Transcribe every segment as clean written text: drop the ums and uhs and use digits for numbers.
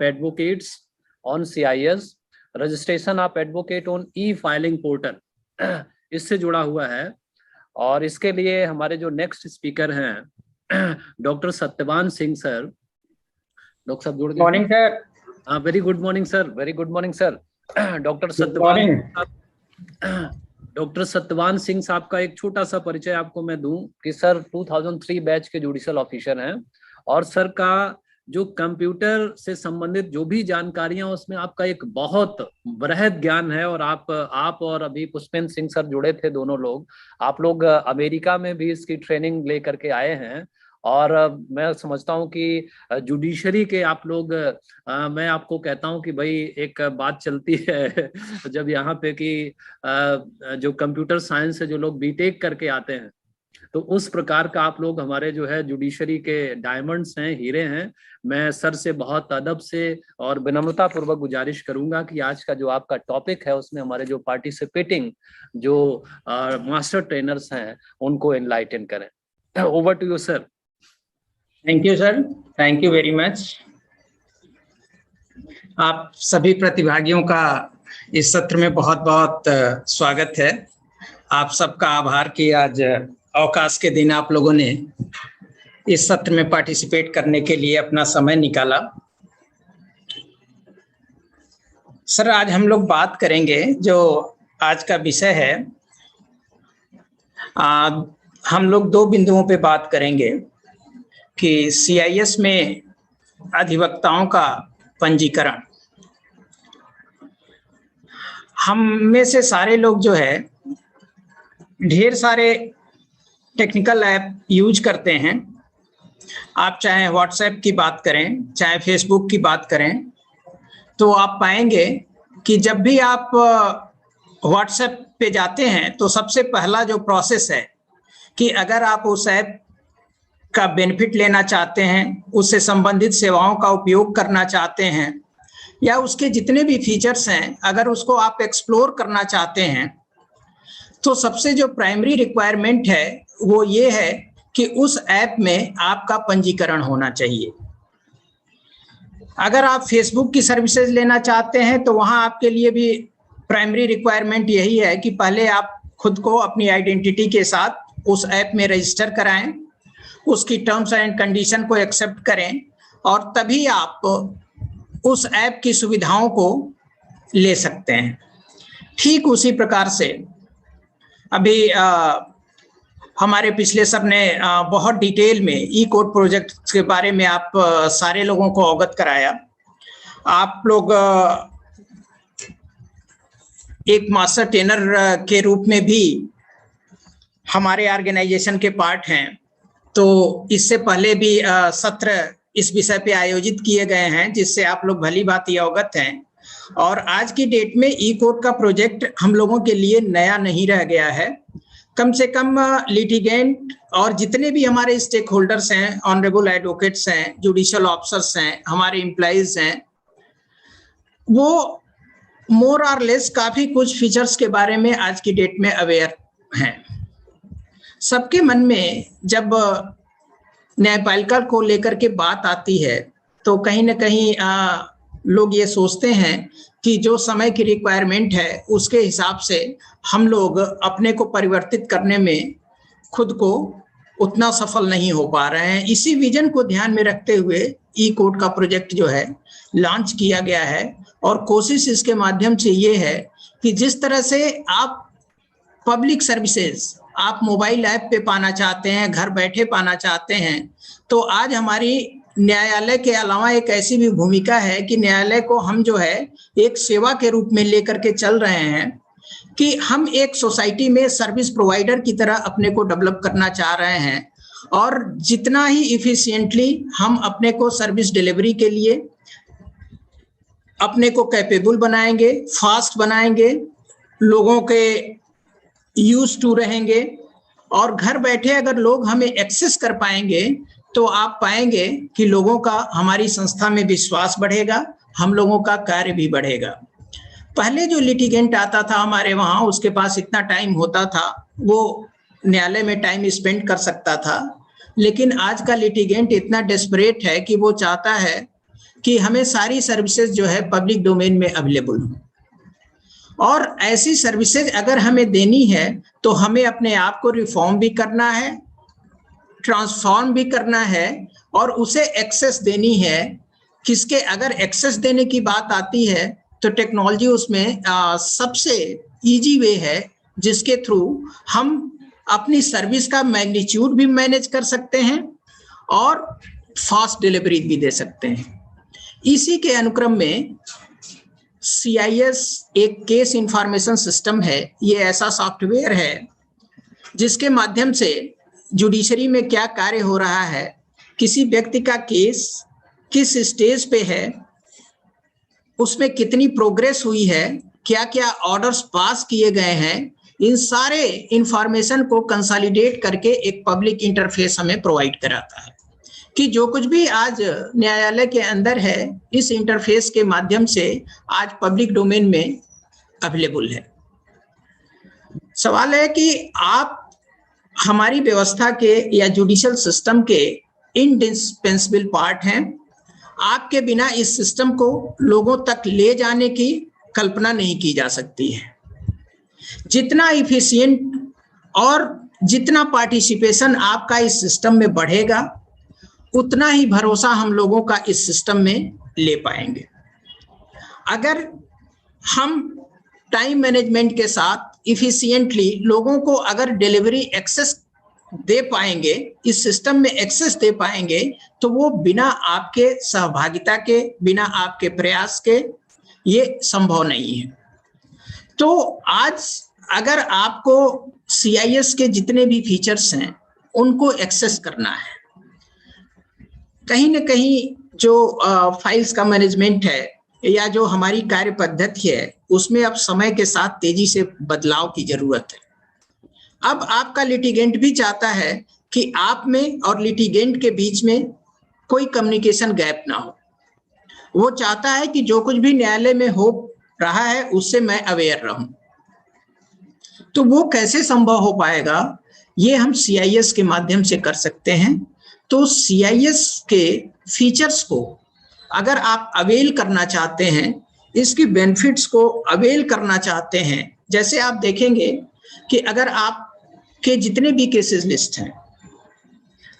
advocates on CIS, registration of advocate on e filing portal, इससे जुड़ा हुआ है। और इसके लिए हमारे जो नेक्स्ट स्पीकर हैं doctor Satyavan Singh sir. Doctor साहब जुड़ गए? Morning sir. हाँ, very good morning sir, very good morning sir. Doctor Satyavan Singh साहब का एक छोटा सा परिचय आपको मैं दूं कि सर 2003 बैच के जुडिशियल ऑफिसर हैं, और सर का जो कंप्यूटर से संबंधित जो भी जानकारियां उसमें आपका एक बहुत बृहद ज्ञान है। और आप और अभी पुष्पेंद्र सिंह सर जुड़े थे, दोनों लोग, आप लोग अमेरिका में भी इसकी ट्रेनिंग ले करके आए हैं। और मैं समझता हूं कि जुडिशरी के आप लोग, मैं आपको कहता हूं कि भाई एक बात चलती है जब यहाँ पे कि जो कंप्यूटर साइंस से जो लोग बीटेक करके आते हैं, तो उस प्रकार का आप लोग हमारे जो है जुडिशरी के डायमंड्स हैं, हीरे हैं। मैं सर से बहुत अदब से और विनम्रता पूर्वक गुजारिश करूंगा कि आज का जो आपका टॉपिक है उसमें हमारे जो पार्टिसिपेटिंग जो मास्टर ट्रेनर्स हैं उनको एनलाइटन करें। Over to you sir. Thank you sir, thank you very much. आप सभी प्रतिभागियों का इस सत्र में बहुत बहुत स्वागत है। आप सबका आभार कि आज अवकाश के दिन आप लोगों ने इस सत्र में पार्टिसिपेट करने के लिए अपना समय निकाला। सर, आज हम लोग बात करेंगे, जो आज का विषय है, हम लोग दो बिंदुओं पे बात करेंगे कि CIS में अधिवक्ताओं का पंजीकरण। हम में से सारे लोग जो है ढेर सारे टेक्निकल ऐप यूज करते हैं। आप चाहे व्हाट्सएप की बात करें, चाहे फेसबुक की बात करें, तो आप पाएंगे कि जब भी आप व्हाट्सएप पे जाते हैं तो सबसे पहला जो प्रोसेस है कि अगर आप उस ऐप का बेनिफिट लेना चाहते हैं, उससे संबंधित सेवाओं का उपयोग करना चाहते हैं, या उसके जितने भी फीचर्स हैं अगर उसको आप एक्सप्लोर करना चाहते हैं, तो सबसे जो प्राइमरी रिक्वायरमेंट है वो ये है कि उस ऐप में आपका पंजीकरण होना चाहिए। अगर आप फेसबुक की सर्विसेज लेना चाहते हैं तो वहां आपके लिए भी प्राइमरी रिक्वायरमेंट यही है कि पहले आप खुद को अपनी आइडेंटिटी के साथ उस ऐप में रजिस्टर कराएं, उसकी टर्म्स एंड कंडीशन को एक्सेप्ट करें, और तभी आप उस ऐप की सुविधाओं को ले सकते हैं। ठीक उसी प्रकार से अभी हमारे पिछले सर ने बहुत डिटेल में ई कोड प्रोजेक्ट के बारे में आप सारे लोगों को अवगत कराया। आप लोग एक मास्टर ट्रेनर के रूप में भी हमारे ऑर्गेनाइजेशन के पार्ट हैं, तो इससे पहले भी सत्र इस विषय पे आयोजित किए गए हैं, जिससे आप लोग भली भांति अवगत हैं। और आज की डेट में ई कोड का प्रोजेक्ट हम लोगों के लिए नया नहीं रह गया है। कम से कम लिटिगेंट और जितने भी हमारे स्टेक होल्डर्स हैं, ऑनरेबल एडवोकेट्स हैं, जुडिशियल ऑफिसर्स हैं, हमारे एम्प्लॉइज हैं, वो मोर और लेस काफी कुछ फीचर्स के बारे में आज की डेट में अवेयर हैं। सबके मन में जब न्यायपालिका को लेकर के बात आती है तो कहीं ना कहीं लोग ये सोचते हैं कि जो समय की रिक्वायरमेंट है उसके हिसाब से हम लोग अपने को परिवर्तित करने में खुद को उतना सफल नहीं हो पा रहे हैं। इसी विजन को ध्यान में रखते हुए ई कोड का प्रोजेक्ट जो है लॉन्च किया गया है, और कोशिश इसके माध्यम से ये है कि जिस तरह से आप पब्लिक सर्विसेज आप मोबाइल ऐप पे पाना चाहते हैं, घर बैठे पाना चाहते हैं, तो आज हमारी न्यायालय के अलावा एक ऐसी भी भूमिका है कि न्यायालय को हम जो है एक सेवा के रूप में लेकर के चल रहे हैं कि हम एक सोसाइटी में सर्विस प्रोवाइडर की तरह अपने को डेवलप करना चाह रहे हैं, और जितना ही इफिशिएंटली हम अपने को सर्विस डिलीवरी के लिए अपने को कैपेबल बनाएंगे, फास्ट बनाएंगे, लोगों के यूज टू रहेंगे, और घर बैठे अगर लोग हमें एक्सेस कर पाएंगे तो आप पाएंगे कि लोगों का हमारी संस्था में विश्वास बढ़ेगा, हम लोगों का कार्य भी बढ़ेगा। पहले जो लिटिगेंट आता था हमारे वहाँ, उसके पास इतना टाइम होता था, वो न्यायालय में टाइम स्पेंड कर सकता था, लेकिन आज का लिटिगेंट इतना डेस्परेट है कि वो चाहता है कि हमें सारी सर्विसेज जो है पब्लिक डोमेन में अवेलेबल हो, और ऐसी सर्विसेज अगर हमें देनी है तो हमें अपने आप को रिफॉर्म भी करना है, ट्रांसफॉर्म भी करना है, और उसे एक्सेस देनी है। किसके, अगर एक्सेस देने की बात आती है तो टेक्नोलॉजी उसमें सबसे इजी वे है जिसके थ्रू हम अपनी सर्विस का मैग्नीट्यूड भी मैनेज कर सकते हैं और फास्ट डिलीवरी भी दे सकते हैं। इसी के अनुक्रम में CIS एक केस इंफॉर्मेशन सिस्टम है। ये ऐसा सॉफ्टवेयर है जिसके माध्यम से जुडिशरी में क्या कार्य हो रहा है, किसी व्यक्ति का केस किस स्टेज पे है, उसमें कितनी प्रोग्रेस हुई है, क्या क्या ऑर्डर्स पास किए गए हैं, इन सारे इंफॉर्मेशन को कंसोलिडेट करके एक पब्लिक इंटरफेस हमें प्रोवाइड कराता है कि जो कुछ भी आज न्यायालय के अंदर है इस इंटरफेस के माध्यम से आज पब्लिक डोमेन में अवेलेबल है। सवाल है कि आप हमारी व्यवस्था के या जुडिशियल सिस्टम के इंडिस्पेंसेबल पार्ट हैं। आपके बिना इस सिस्टम को लोगों तक ले जाने की कल्पना नहीं की जा सकती है। जितना इफिशिएंट और जितना पार्टिसिपेशन आपका इस सिस्टम में बढ़ेगा उतना ही भरोसा हम लोगों का इस सिस्टम में ले पाएंगे। अगर हम टाइम मैनेजमेंट के साथ इफिशिएंटली लोगों को अगर डिलीवरी एक्सेस दे पाएंगे, इस सिस्टम में एक्सेस दे पाएंगे, तो वो बिना आपके सहभागिता के, बिना आपके प्रयास के ये संभव नहीं है। तो आज अगर आपको CIS के जितने भी फीचर्स हैं उनको एक्सेस करना है, कहीं ना कहीं जो फाइल्स का मैनेजमेंट है या जो हमारी कार्य पद्धति है उसमें अब समय के साथ तेजी से बदलाव की जरूरत है। अब आपका लिटिगेंट भी चाहता है कि आप में और लिटिगेंट के बीच में कोई कम्युनिकेशन गैप ना हो। वो चाहता है कि जो कुछ भी न्यायालय में हो रहा है उससे मैं अवेयर रहूं। तो वो कैसे संभव हो पाएगा, ये हम CIS के माध्यम से कर सकते हैं। तो CIS के फीचर्स को अगर आप अवेल करना चाहते हैं, इसकी बेनिफिट्स को अवेल करना चाहते हैं, जैसे आप देखेंगे कि अगर आपके जितने भी केसेस लिस्ट हैं,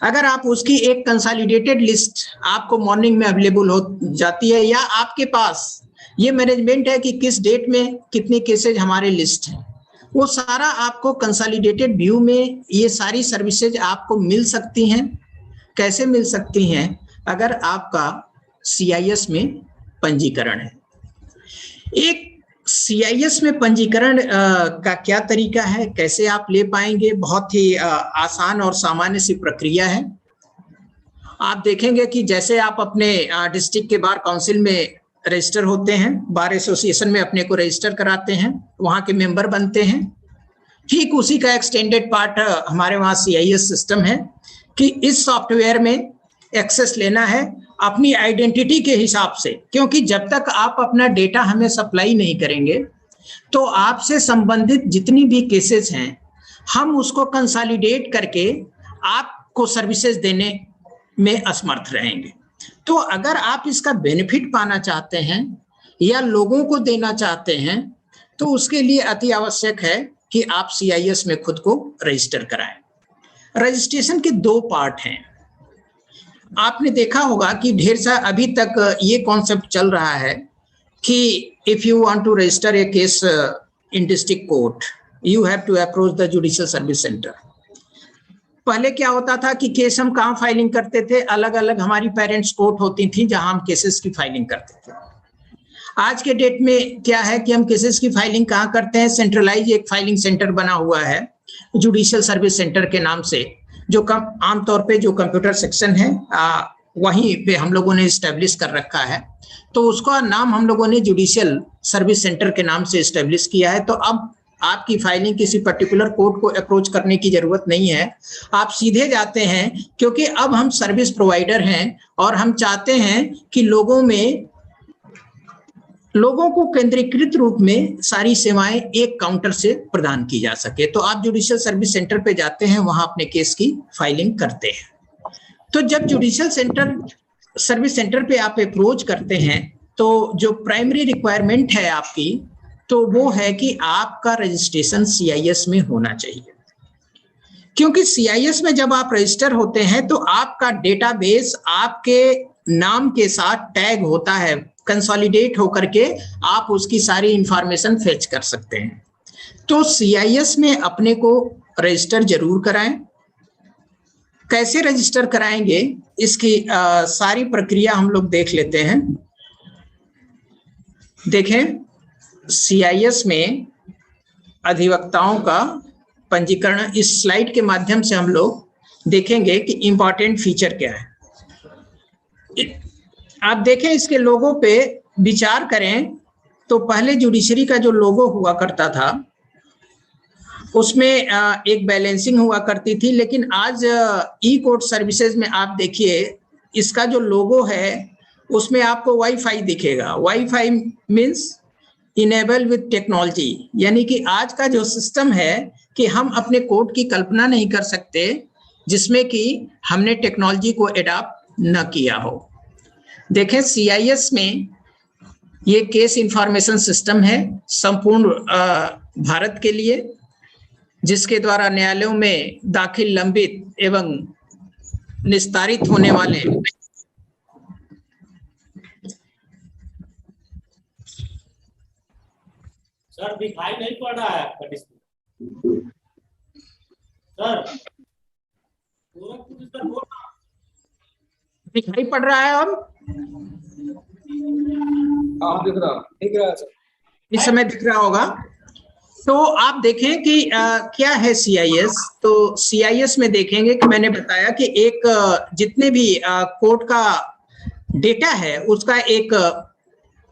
अगर आप उसकी एक कंसोलिडेटेड लिस्ट आपको मॉर्निंग में अवेलेबल हो जाती है, या आपके पास ये मैनेजमेंट है कि किस डेट में कितने केसेज हमारे लिस्ट हैं, वो सारा आपको कंसोलिडेटेड व्यू में ये सारी सर्विसेज आपको मिल सकती हैं। कैसे मिल सकती हैं? अगर आपका CIS में पंजीकरण है। एक CIS में पंजीकरण का क्या तरीका है, कैसे आप ले पाएंगे? बहुत ही आसान और सामान्य सी प्रक्रिया है। आप देखेंगे कि जैसे आप अपने डिस्ट्रिक्ट के बार काउंसिल में रजिस्टर होते हैं, बार एसोसिएशन में अपने को रजिस्टर कराते हैं, वहाँ के मेंबर बनते हैं, ठीक उसी का एक्सटेंडेड पार्ट हमारे वहाँ CIS सिस्टम है कि इस सॉफ्टवेयर में एक्सेस लेना है अपनी आइडेंटिटी के हिसाब से, क्योंकि जब तक आप अपना डेटा हमें सप्लाई नहीं करेंगे तो आपसे संबंधित जितनी भी केसेस हैं हम उसको कंसोलिडेट करके आपको सर्विसेज देने में असमर्थ रहेंगे। तो अगर आप इसका बेनिफिट पाना चाहते हैं या लोगों को देना चाहते हैं तो उसके लिए अति आवश्यक है कि आप CIS में खुद को रजिस्टर कराएं। रजिस्ट्रेशन के 2 पार्ट हैं। आपने देखा होगा कि ढेर सा अभी तक ये कॉन्सेप्ट चल रहा है कि if you want to register a case in district court you have to approach the judicial service centre. पहले क्या होता था कि केस हम कहाँ फाइलिंग करते थे, अलग अलग हमारी पेरेंट्स कोर्ट होती थी जहां हम केसेस की फाइलिंग करते थे। आज के डेट में क्या है कि हम केसेस की फाइलिंग कहाँ करते हैं, सेंट्रलाइज एक फाइलिंग सेंटर बना हुआ है जुडिशियल सर्विस सेंटर के नाम से, जो आमतौर पे जो कंप्यूटर सेक्शन है वहीं पे हम लोगों ने इस्टेब्लिश कर रखा है। तो उसका नाम हम लोगों ने जुडिशियल सर्विस सेंटर के नाम से इस्टेब्लिश किया है। तो अब आपकी फाइलिंग किसी पर्टिकुलर कोर्ट को अप्रोच करने की जरूरत नहीं है, आप सीधे जाते हैं, क्योंकि अब हम सर्विस प्रोवाइडर हैं और हम चाहते हैं कि लोगों को केंद्रीकृत रूप में सारी सेवाएं एक काउंटर से प्रदान की जा सके। तो आप जुडिशियल सर्विस सेंटर पे जाते हैं, वहां अपने केस की फाइलिंग करते हैं। तो जब जुडिशियल सेंटर सर्विस सेंटर पे आप अप्रोच करते हैं तो जो प्राइमरी रिक्वायरमेंट है आपकी, तो वो है कि आपका रजिस्ट्रेशन CIS में होना चाहिए। क्योंकि CIS में जब आप रजिस्टर होते हैं तो आपका डेटाबेस आपके नाम के साथ टैग होता है, कंसोलिडेट होकर के आप उसकी सारी इंफॉर्मेशन फेच कर सकते हैं। तो CIS में अपने को रजिस्टर जरूर कराएं। कैसे रजिस्टर कराएंगे इसकी सारी प्रक्रिया हम लोग देख लेते हैं। देखें, CIS में अधिवक्ताओं का पंजीकरण, इस स्लाइड के माध्यम से हम लोग देखेंगे कि इंपॉर्टेंट फीचर क्या है। आप देखें, इसके लोगो पे विचार करें तो पहले जुडिशरी का जो लोगो हुआ करता था उसमें एक बैलेंसिंग हुआ करती थी, लेकिन आज ई-कोर्ट सर्विसेज में आप देखिए इसका जो लोगो है उसमें आपको वाईफाई दिखेगा। Wifi means enable with technology, यानी कि आज का जो सिस्टम है कि हम अपने कोर्ट की कल्पना नहीं कर सकते जिसमें कि हमने टेक्नोलॉजी को एडॉप्ट न किया हो। देखें, CIS में ये केस इंफॉर्मेशन सिस्टम है संपूर्ण भारत के लिए, जिसके द्वारा न्यायालयों में दाखिल, लंबित एवं निस्तारित होने वाले सर दिखाई नहीं पड़ रहा है आपका डिस्प्ले सर, दिखाई पड़ रहा है अब? दिख रहा है सर, इस समय दिख रहा होगा। तो आप देखें कि क्या है CIS। तो CIS में देखेंगे कि मैंने बताया कि एक जितने भी कोर्ट का डेटा है उसका एक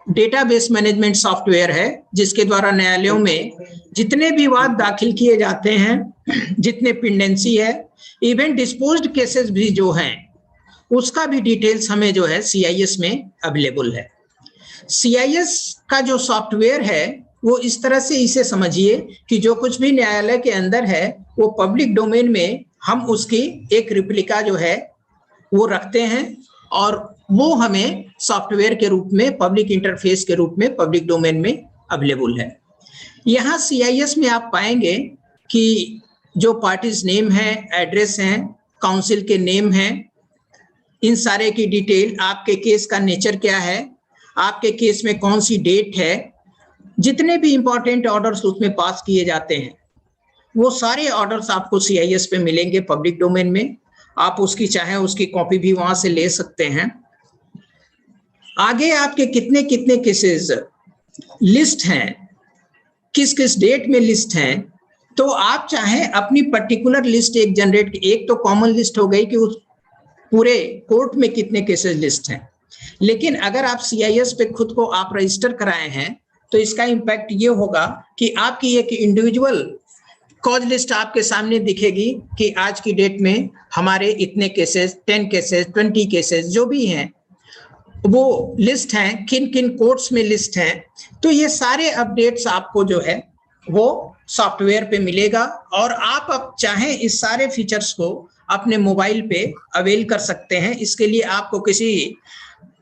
डेटाबेस मैनेजमेंट सॉफ्टवेयर है, जिसके द्वारा न्यायालयों में जितने भी वाद दाखिल किए जाते हैं, जितने पेंडेंसी है, इवन डिस्पोज्ड केसेस भी जो हैं उसका भी डिटेल्स हमें जो है CIS में अवेलेबल है। CIS का जो सॉफ्टवेयर है वो इस तरह से इसे समझिए कि जो कुछ भी न्यायालय के अंदर है वो पब्लिक डोमेन में हम उसकी एक रिप्लिका जो है वो रखते हैं और वो हमें सॉफ्टवेयर के रूप में, पब्लिक इंटरफेस के रूप में पब्लिक डोमेन में अवेलेबल है। यहाँ CIS में आप पाएंगे कि जो पार्टीज नेम है, एड्रेस हैं, काउंसिल के नेम हैं, इन सारे की डिटेल, आपके केस का नेचर क्या है, आपके केस में कौन सी डेट है, जितने भी इंपॉर्टेंट ऑर्डर्स उसमें पास किए जाते हैं वो सारे ऑर्डर्स आपको CIS पे मिलेंगे पब्लिक डोमेन में। आप उसकी चाहें उसकी कॉपी भी वहां से ले सकते हैं। आगे आपके कितने कितने केसेस लिस्ट हैं, किस किस डेट में लिस्ट हैं, तो आप चाहें अपनी पर्टिकुलर लिस्ट एक जनरेट, एक तो कॉमन लिस्ट हो गई कि उस पूरे कोर्ट में कितने केसेस लिस्ट हैं, लेकिन अगर आप CIS पे खुद को आप रजिस्टर कराए हैं तो इसका इम्पैक्ट ये होगा कि आपकी एक इंडिविजुअल कॉज लिस्ट आपके सामने दिखेगी कि आज की डेट में हमारे इतने केसेस, 10 केसेस, 20 केसेस जो भी हैं वो लिस्ट हैं, किन किन कोर्ट्स में लिस्ट हैं। तो ये सारे अपडेट्स आपको जो है वो सॉफ्टवेयर पे मिलेगा और आप अब चाहें इस सारे फीचर्स को अपने मोबाइल पे अवेल कर सकते हैं। इसके लिए आपको किसी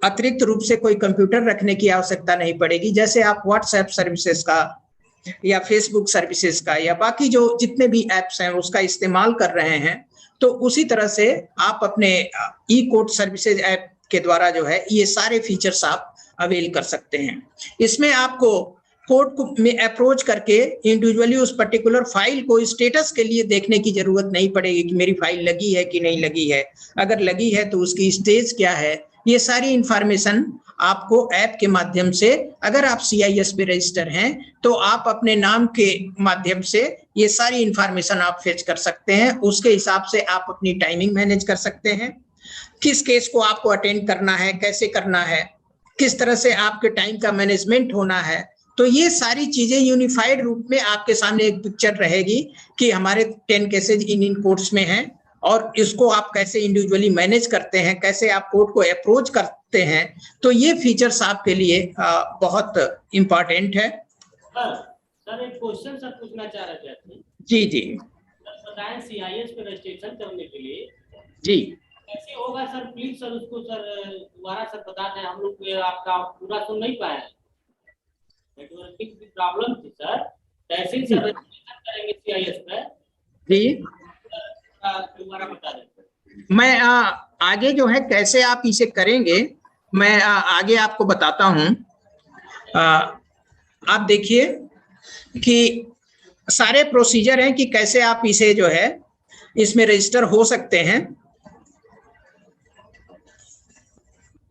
अतिरिक्त रूप से कोई कंप्यूटर रखने की आवश्यकता नहीं पड़ेगी। जैसे आप व्हाट्सएप सर्विसेज का या फेसबुक सर्विसेज का या बाकी जो जितने भी एप्स हैं उसका इस्तेमाल कर रहे हैं, तो उसी तरह से आप अपने ई-कोर्ट सर्विसेज ऐप के द्वारा जो है ये सारे फीचर्स आप अवेल कर सकते हैं। इसमें आपको कोर्ट में अप्रोच करके इंडिविजुअली उस पर्टिकुलर फाइल को स्टेटस के लिए देखने की जरूरत नहीं पड़ेगी कि मेरी फाइल लगी है कि नहीं लगी है, अगर लगी है तो उसकी स्टेज क्या है, ये सारी इंफॉर्मेशन आपको ऐप के माध्यम से, अगर आप CIS पे रजिस्टर हैं तो आप अपने नाम के माध्यम से ये सारी इंफॉर्मेशन आप फेच कर सकते हैं। उसके हिसाब से आप अपनी टाइमिंग मैनेज कर सकते हैं, किस केस को आपको अटेंड करना है, कैसे करना है, किस तरह से आपके टाइम का मैनेजमेंट होना है। तो ये सारी चीजें यूनिफाइड रूप में आपके सामने एक पिक्चर रहेगी कि हमारे 10 केसेज इन कोर्ट्स में हैं और इसको आप कैसे इंडिविजुअली मैनेज करते हैं, कैसे आप कोर्ट को अप्रोच करते हैं। तो ये फीचर्स आपके लिए बहुत इम्पोर्टेंट है। सर एक क्वेश्चन सर पूछना चाह रहे थे। जी जी सर बताएं, CIS पे रजिस्ट्रेशन करने के लिए जी कैसे होगा सर, प्लीज सर उसको सर दोबारा सर बता दें, हम लोग आपका पूरा सुन नहीं पाए, नेटवर्किंग की प्रॉब्लम थी सर, कैसे ही सर रजिस्ट्रेशन करेंगे CIS पे, जी दोबारा बता दें। मैं आगे जो है कैसे आप इसे करेंगे मैं आगे आपको बताता हूं। आप देखिए कि सारे प्रोसीजर हैं कि कैसे आप इसे जो है इसमें रजिस्टर हो सकते हैं।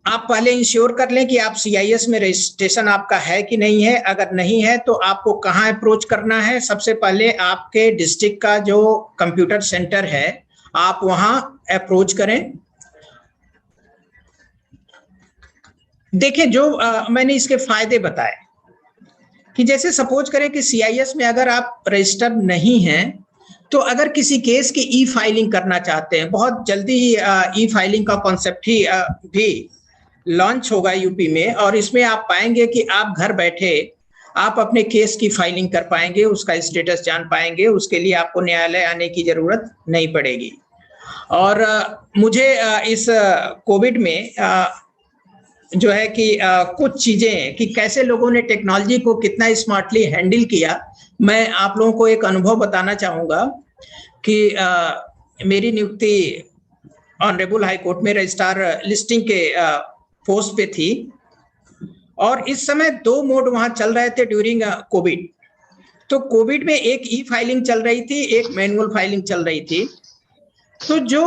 आप पहले इंश्योर कर लें कि आप CIS में रजिस्ट्रेशन आपका है कि नहीं है। अगर नहीं है तो आपको कहाँ अप्रोच करना है। सबसे पहले आपके डिस्ट्रिक्ट का जो कंप्यूटर सेंटर है आप वहां अप्रोच करें। देखिए जो मैंने इसके फायदे बताए कि जैसे सपोज करें कि CIS में अगर आप रजिस्टर नहीं हैं तो अगर किसी केस की ई फाइलिंग करना चाहते हैं, बहुत जल्दी ई फाइलिंग का कॉन्सेप्ट ही भी लॉन्च होगा यूपी में, और इसमें आप पाएंगे कि आप घर बैठे आप अपने केस की फाइलिंग कर पाएंगे, उसका स्टेटस जान पाएंगे। उसके लिए आपको न्यायालय आने की जरूरत नहीं पड़ेगी। और मुझे इस कोविड में जो है कि कुछ चीजें कि कैसे लोगों ने टेक्नोलॉजी को कितना स्मार्टली हैंडल किया, मैं आप लोगों को एक अनुभव बताना चाहूंगा कि मेरी नियुक्ति ऑनरेबल हाई कोर्ट में रजिस्ट्रार लिस्टिंग के पोस्ट पे थी, और इस समय 2 मोड वहां चल रहे थे ड्यूरिंग कोविड। तो कोविड में एक ई फाइलिंग चल रही थी, एक मैनुअल फाइलिंग चल रही थी। तो जो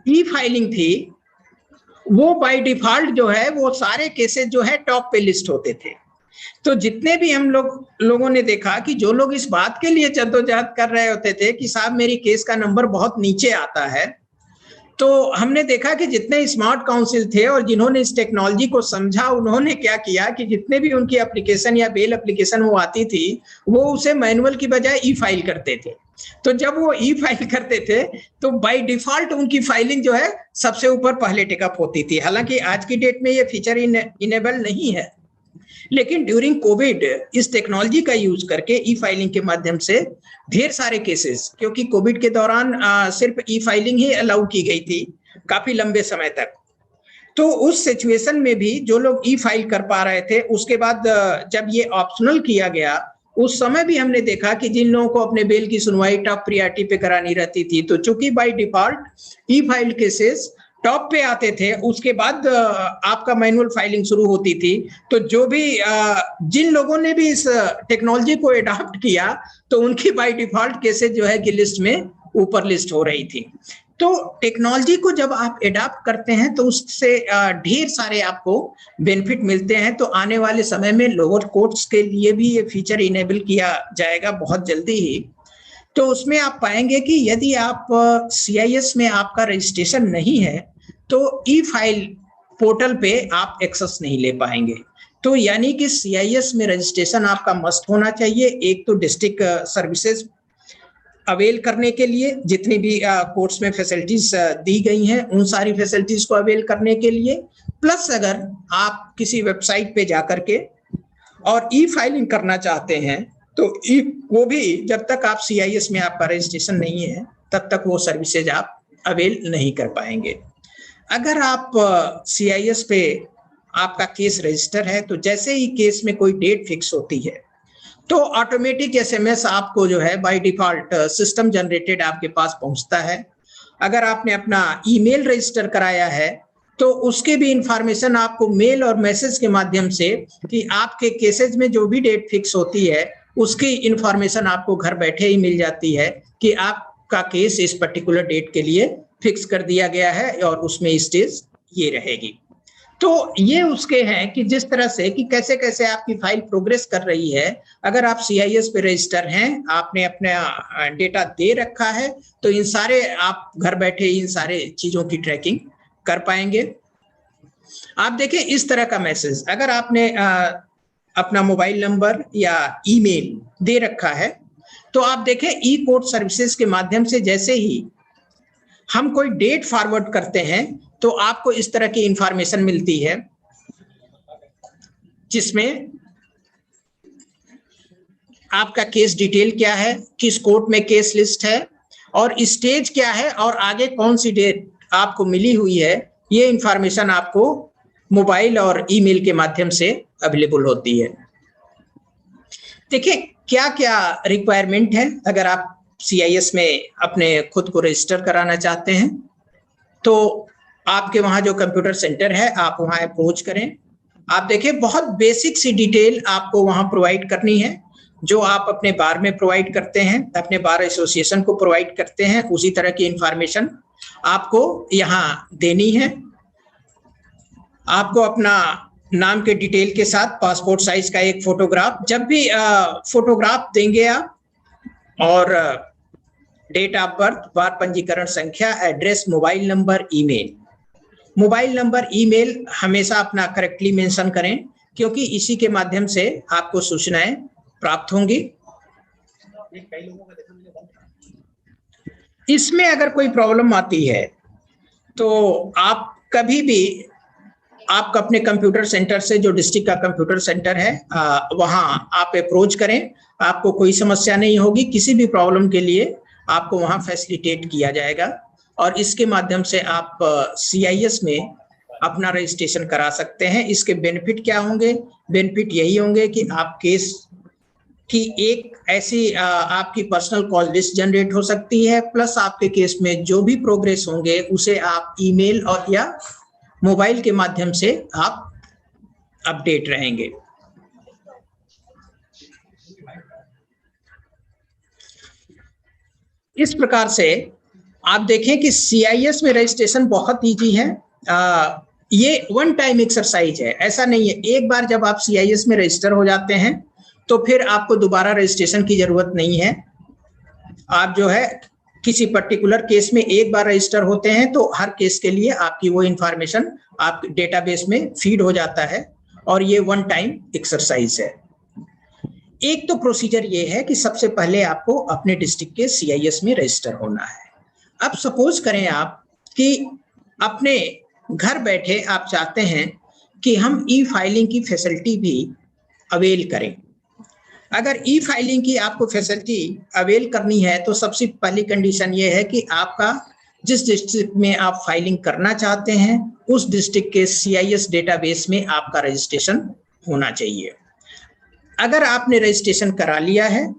ई फाइलिंग थी वो बाय डिफॉल्ट जो है वो सारे केसेस जो है टॉप पे लिस्ट होते थे। तो जितने भी हम लोगों ने देखा कि जो लोग इस बात के लिए जद्दोजहद कर रहे होते थे कि साहब मेरी केस का नंबर बहुत नीचे आता है, तो हमने देखा कि जितने स्मार्ट काउंसिल थे और जिन्होंने इस टेक्नोलॉजी को समझा, उन्होंने क्या किया कि जितने भी उनकी एप्लीकेशन या बेल एप्लीकेशन वो आती थी वो उसे मैनुअल की बजाय ई फाइल करते थे। तो जब वो ई फाइल करते थे तो बाय डिफॉल्ट उनकी फाइलिंग जो है सबसे ऊपर पहले टेकअप होती थी। हालांकि आज की डेट में ये फीचर इनेबल नहीं है, लेकिन ड्यूरिंग कोविड इस टेक्नोलॉजी का यूज करके ई फाइलिंग के माध्यम से ढेर सारे केसेस, क्योंकि कोविड के दौरान सिर्फ ई फाइलिंग ही अलाउ की गई थी काफी लंबे समय तक, तो उस सिचुएशन में भी जो लोग ई फाइल कर पा रहे थे, उसके बाद जब ये ऑप्शनल किया गया उस समय भी हमने देखा कि जिन लोगों को अपने बेल की सुनवाई टॉप प्रियॉरिटी पे करानी रहती थी, तो चूंकि by default E file cases top पे आते थे, उसके बाद आपका मैनुअल फाइलिंग शुरू होती थी। तो जो भी जिन लोगों ने भी इस टेक्नोलॉजी को अडॉप्ट किया तो उनकी बाय डिफॉल्ट केसेस जो है कि लिस्ट में ऊपर लिस्ट हो रही थी। तो टेक्नोलॉजी को जब आप अडॉप्ट करते हैं तो उससे ढेर सारे आपको बेनिफिट मिलते हैं। तो आने वाले समय में लोअर कोर्ट्स के लिए भी ये फीचर इनेबल किया जाएगा बहुत जल्दी ही। तो उसमें आप पाएंगे कि यदि आप CIS में आपका रजिस्ट्रेशन नहीं है तो ई फाइल पोर्टल पे आप एक्सेस नहीं ले पाएंगे। तो यानी कि CIS में रजिस्ट्रेशन आपका मस्ट होना चाहिए। एक तो डिस्ट्रिक्ट सर्विसेज अवेल करने के लिए जितनी भी कोर्ट्स में फैसिलिटीज दी गई हैं उन सारी फैसिलिटीज को अवेल करने के लिए, प्लस अगर आप किसी वेबसाइट पे जाकर के और ई फाइलिंग करना चाहते हैं तो वो भी जब तक आप CIS में आपका रजिस्ट्रेशन नहीं है तब तक वो सर्विसेज आप अवेल नहीं कर पाएंगे। अगर आप CIS पे आपका केस रजिस्टर है तो जैसे ही केस में कोई डेट फिक्स होती है तो ऑटोमेटिक SMS आपको जो है बाय डिफॉल्ट सिस्टम जनरेटेड आपके पास पहुंचता है। अगर आपने अपना ईमेल रजिस्टर कराया है तो उसके भी इंफॉर्मेशन आपको मेल और मैसेज के माध्यम से कि आपके केसेज में जो भी डेट फिक्स होती है उसकी इंफॉर्मेशन आपको घर बैठे ही मिल जाती है कि आपका केस इस पर्टिकुलर डेट के लिए फिक्स कर दिया गया है और उसमें स्टेज ये रहेगी। तो ये उसके हैं कि जिस तरह से कि कैसे कैसे आपकी फाइल प्रोग्रेस कर रही है। अगर आप CIS पे रजिस्टर हैं, आपने अपना डेटा दे रखा है, तो इन सारे आप घर बैठे इन सारे चीजों की ट्रैकिंग कर पाएंगे। आप देखें इस तरह का मैसेज अगर आपने अपना मोबाइल नंबर या ईमेल दे रखा है तो आप देखें ई कोर्ट सर्विसेज के माध्यम से जैसे ही हम कोई डेट फॉरवर्ड करते हैं तो आपको इस तरह की इंफॉर्मेशन मिलती है जिसमें आपका केस डिटेल क्या है, किस कोर्ट में केस लिस्ट है, और स्टेज क्या है और आगे कौन सी डेट आपको मिली हुई है, ये इंफॉर्मेशन आपको मोबाइल और ईमेल के माध्यम से अवेलेबल होती है। देखिए क्या क्या रिक्वायरमेंट है अगर आप CIS में अपने खुद को रजिस्टर कराना चाहते हैं। तो आपके वहां जो कंप्यूटर सेंटर है आप वहां अप्रोच करें। आप देखिए बहुत बेसिक सी डिटेल आपको वहां प्रोवाइड करनी है, जो आप अपने बार में प्रोवाइड करते हैं, अपने बार एसोसिएशन को प्रोवाइड करते हैं, उसी तरह की इंफॉर्मेशन आपको यहाँ देनी है। आपको अपना नाम के डिटेल के साथ पासपोर्ट साइज का एक फोटोग्राफ, जब भी फोटोग्राफ देंगे आप, और डेट ऑफ बर्थ, बार पंजीकरण संख्या, address, mobile number, email. Mobile number, email हमेशा अपना करेक्टली मेंशन करें, क्योंकि इसी के माध्यम से आपको सूचनाएं प्राप्त होंगी। इसमें अगर कोई प्रॉब्लम आती है तो आप कभी भी आप अपने कंप्यूटर सेंटर से, जो डिस्ट्रिक्ट का कंप्यूटर सेंटर है, वहां आप अप्रोच करें। आपको कोई समस्या नहीं होगी, किसी भी प्रॉब्लम के लिए आपको वहां फैसिलिटेट किया जाएगा और इसके माध्यम से आप CIS में अपना रजिस्ट्रेशन करा सकते हैं। इसके बेनिफिट क्या होंगे? बेनिफिट यही होंगे कि आप केस की एक ऐसी आपकी पर्सनल कॉल लिस्ट जनरेट हो सकती है, प्लस आपके केस में जो भी प्रोग्रेस होंगे उसे आप ईमेल और या मोबाइल के माध्यम से आप अपडेट रहेंगे। इस प्रकार से आप देखें कि CIS में रजिस्ट्रेशन बहुत इजी है। ये वन टाइम एक्सरसाइज है, ऐसा नहीं है। एक बार जब आप CIS में रजिस्टर हो जाते हैं तो फिर आपको दोबारा रजिस्ट्रेशन की जरूरत नहीं है। आप जो है किसी पर्टिकुलर केस में एक बार रजिस्टर होते हैं तो हर केस के लिए आपकी वो इंफॉर्मेशन आप डेटाबेस में फीड हो जाता है और ये वन टाइम एक्सरसाइज है। एक तो प्रोसीजर ये है कि सबसे पहले आपको अपने डिस्ट्रिक्ट के CIS में रजिस्टर होना है। अब सपोज करें आप कि अपने घर बैठे आप चाहते हैं कि हम ई-फाइलिंग की फैसिलिटी भी अवेल करें। अगर ई-फाइलिंग की आपको फैसिलिटी अवेल करनी है तो सबसे पहली कंडीशन ये है कि आपका जिस डिस्ट्रिक्ट में आप फाइलिंग करना चाहते हैं उस डिस्ट्रिक्ट के CIS डेटाबेस में आपका रजिस्ट्रेशन होना चाहिए। अगर आपने रजिस्ट्रेशन करा लिया है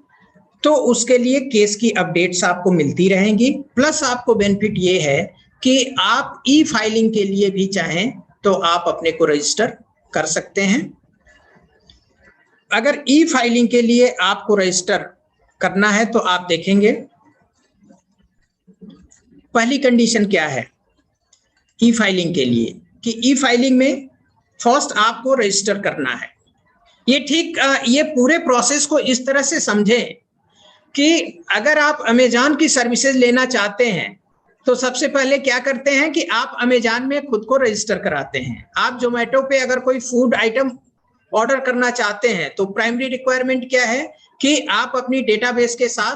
तो उसके लिए केस की अपडेट्स आपको मिलती रहेंगी, प्लस आपको बेनिफिट ये है कि आप ई-फाइलिंग के लिए भी चाहें तो आप अपने को रजिस्टर कर सकते हैं। अगर ई-फाइलिंग के लिए आपको रजिस्टर करना है तो आप देखेंगे पहली कंडीशन क्या है ई-फाइलिंग के लिए, कि ई-फाइलिंग में फर्स्ट आपको रजिस्टर करना है। ये ठीक ये पूरे प्रोसेस को इस तरह से समझें कि अगर आप अमेज़न की सर्विसेज लेना चाहते हैं तो सबसे पहले क्या करते हैं कि आप अमेज़न में खुद को रजिस्टर कराते हैं। आप जोमेटो पे अगर कोई फूड आइटम ऑर्डर करना चाहते हैं तो प्राइमरी रिक्वायरमेंट क्या है कि आप अपनी डेटाबेस के साथ,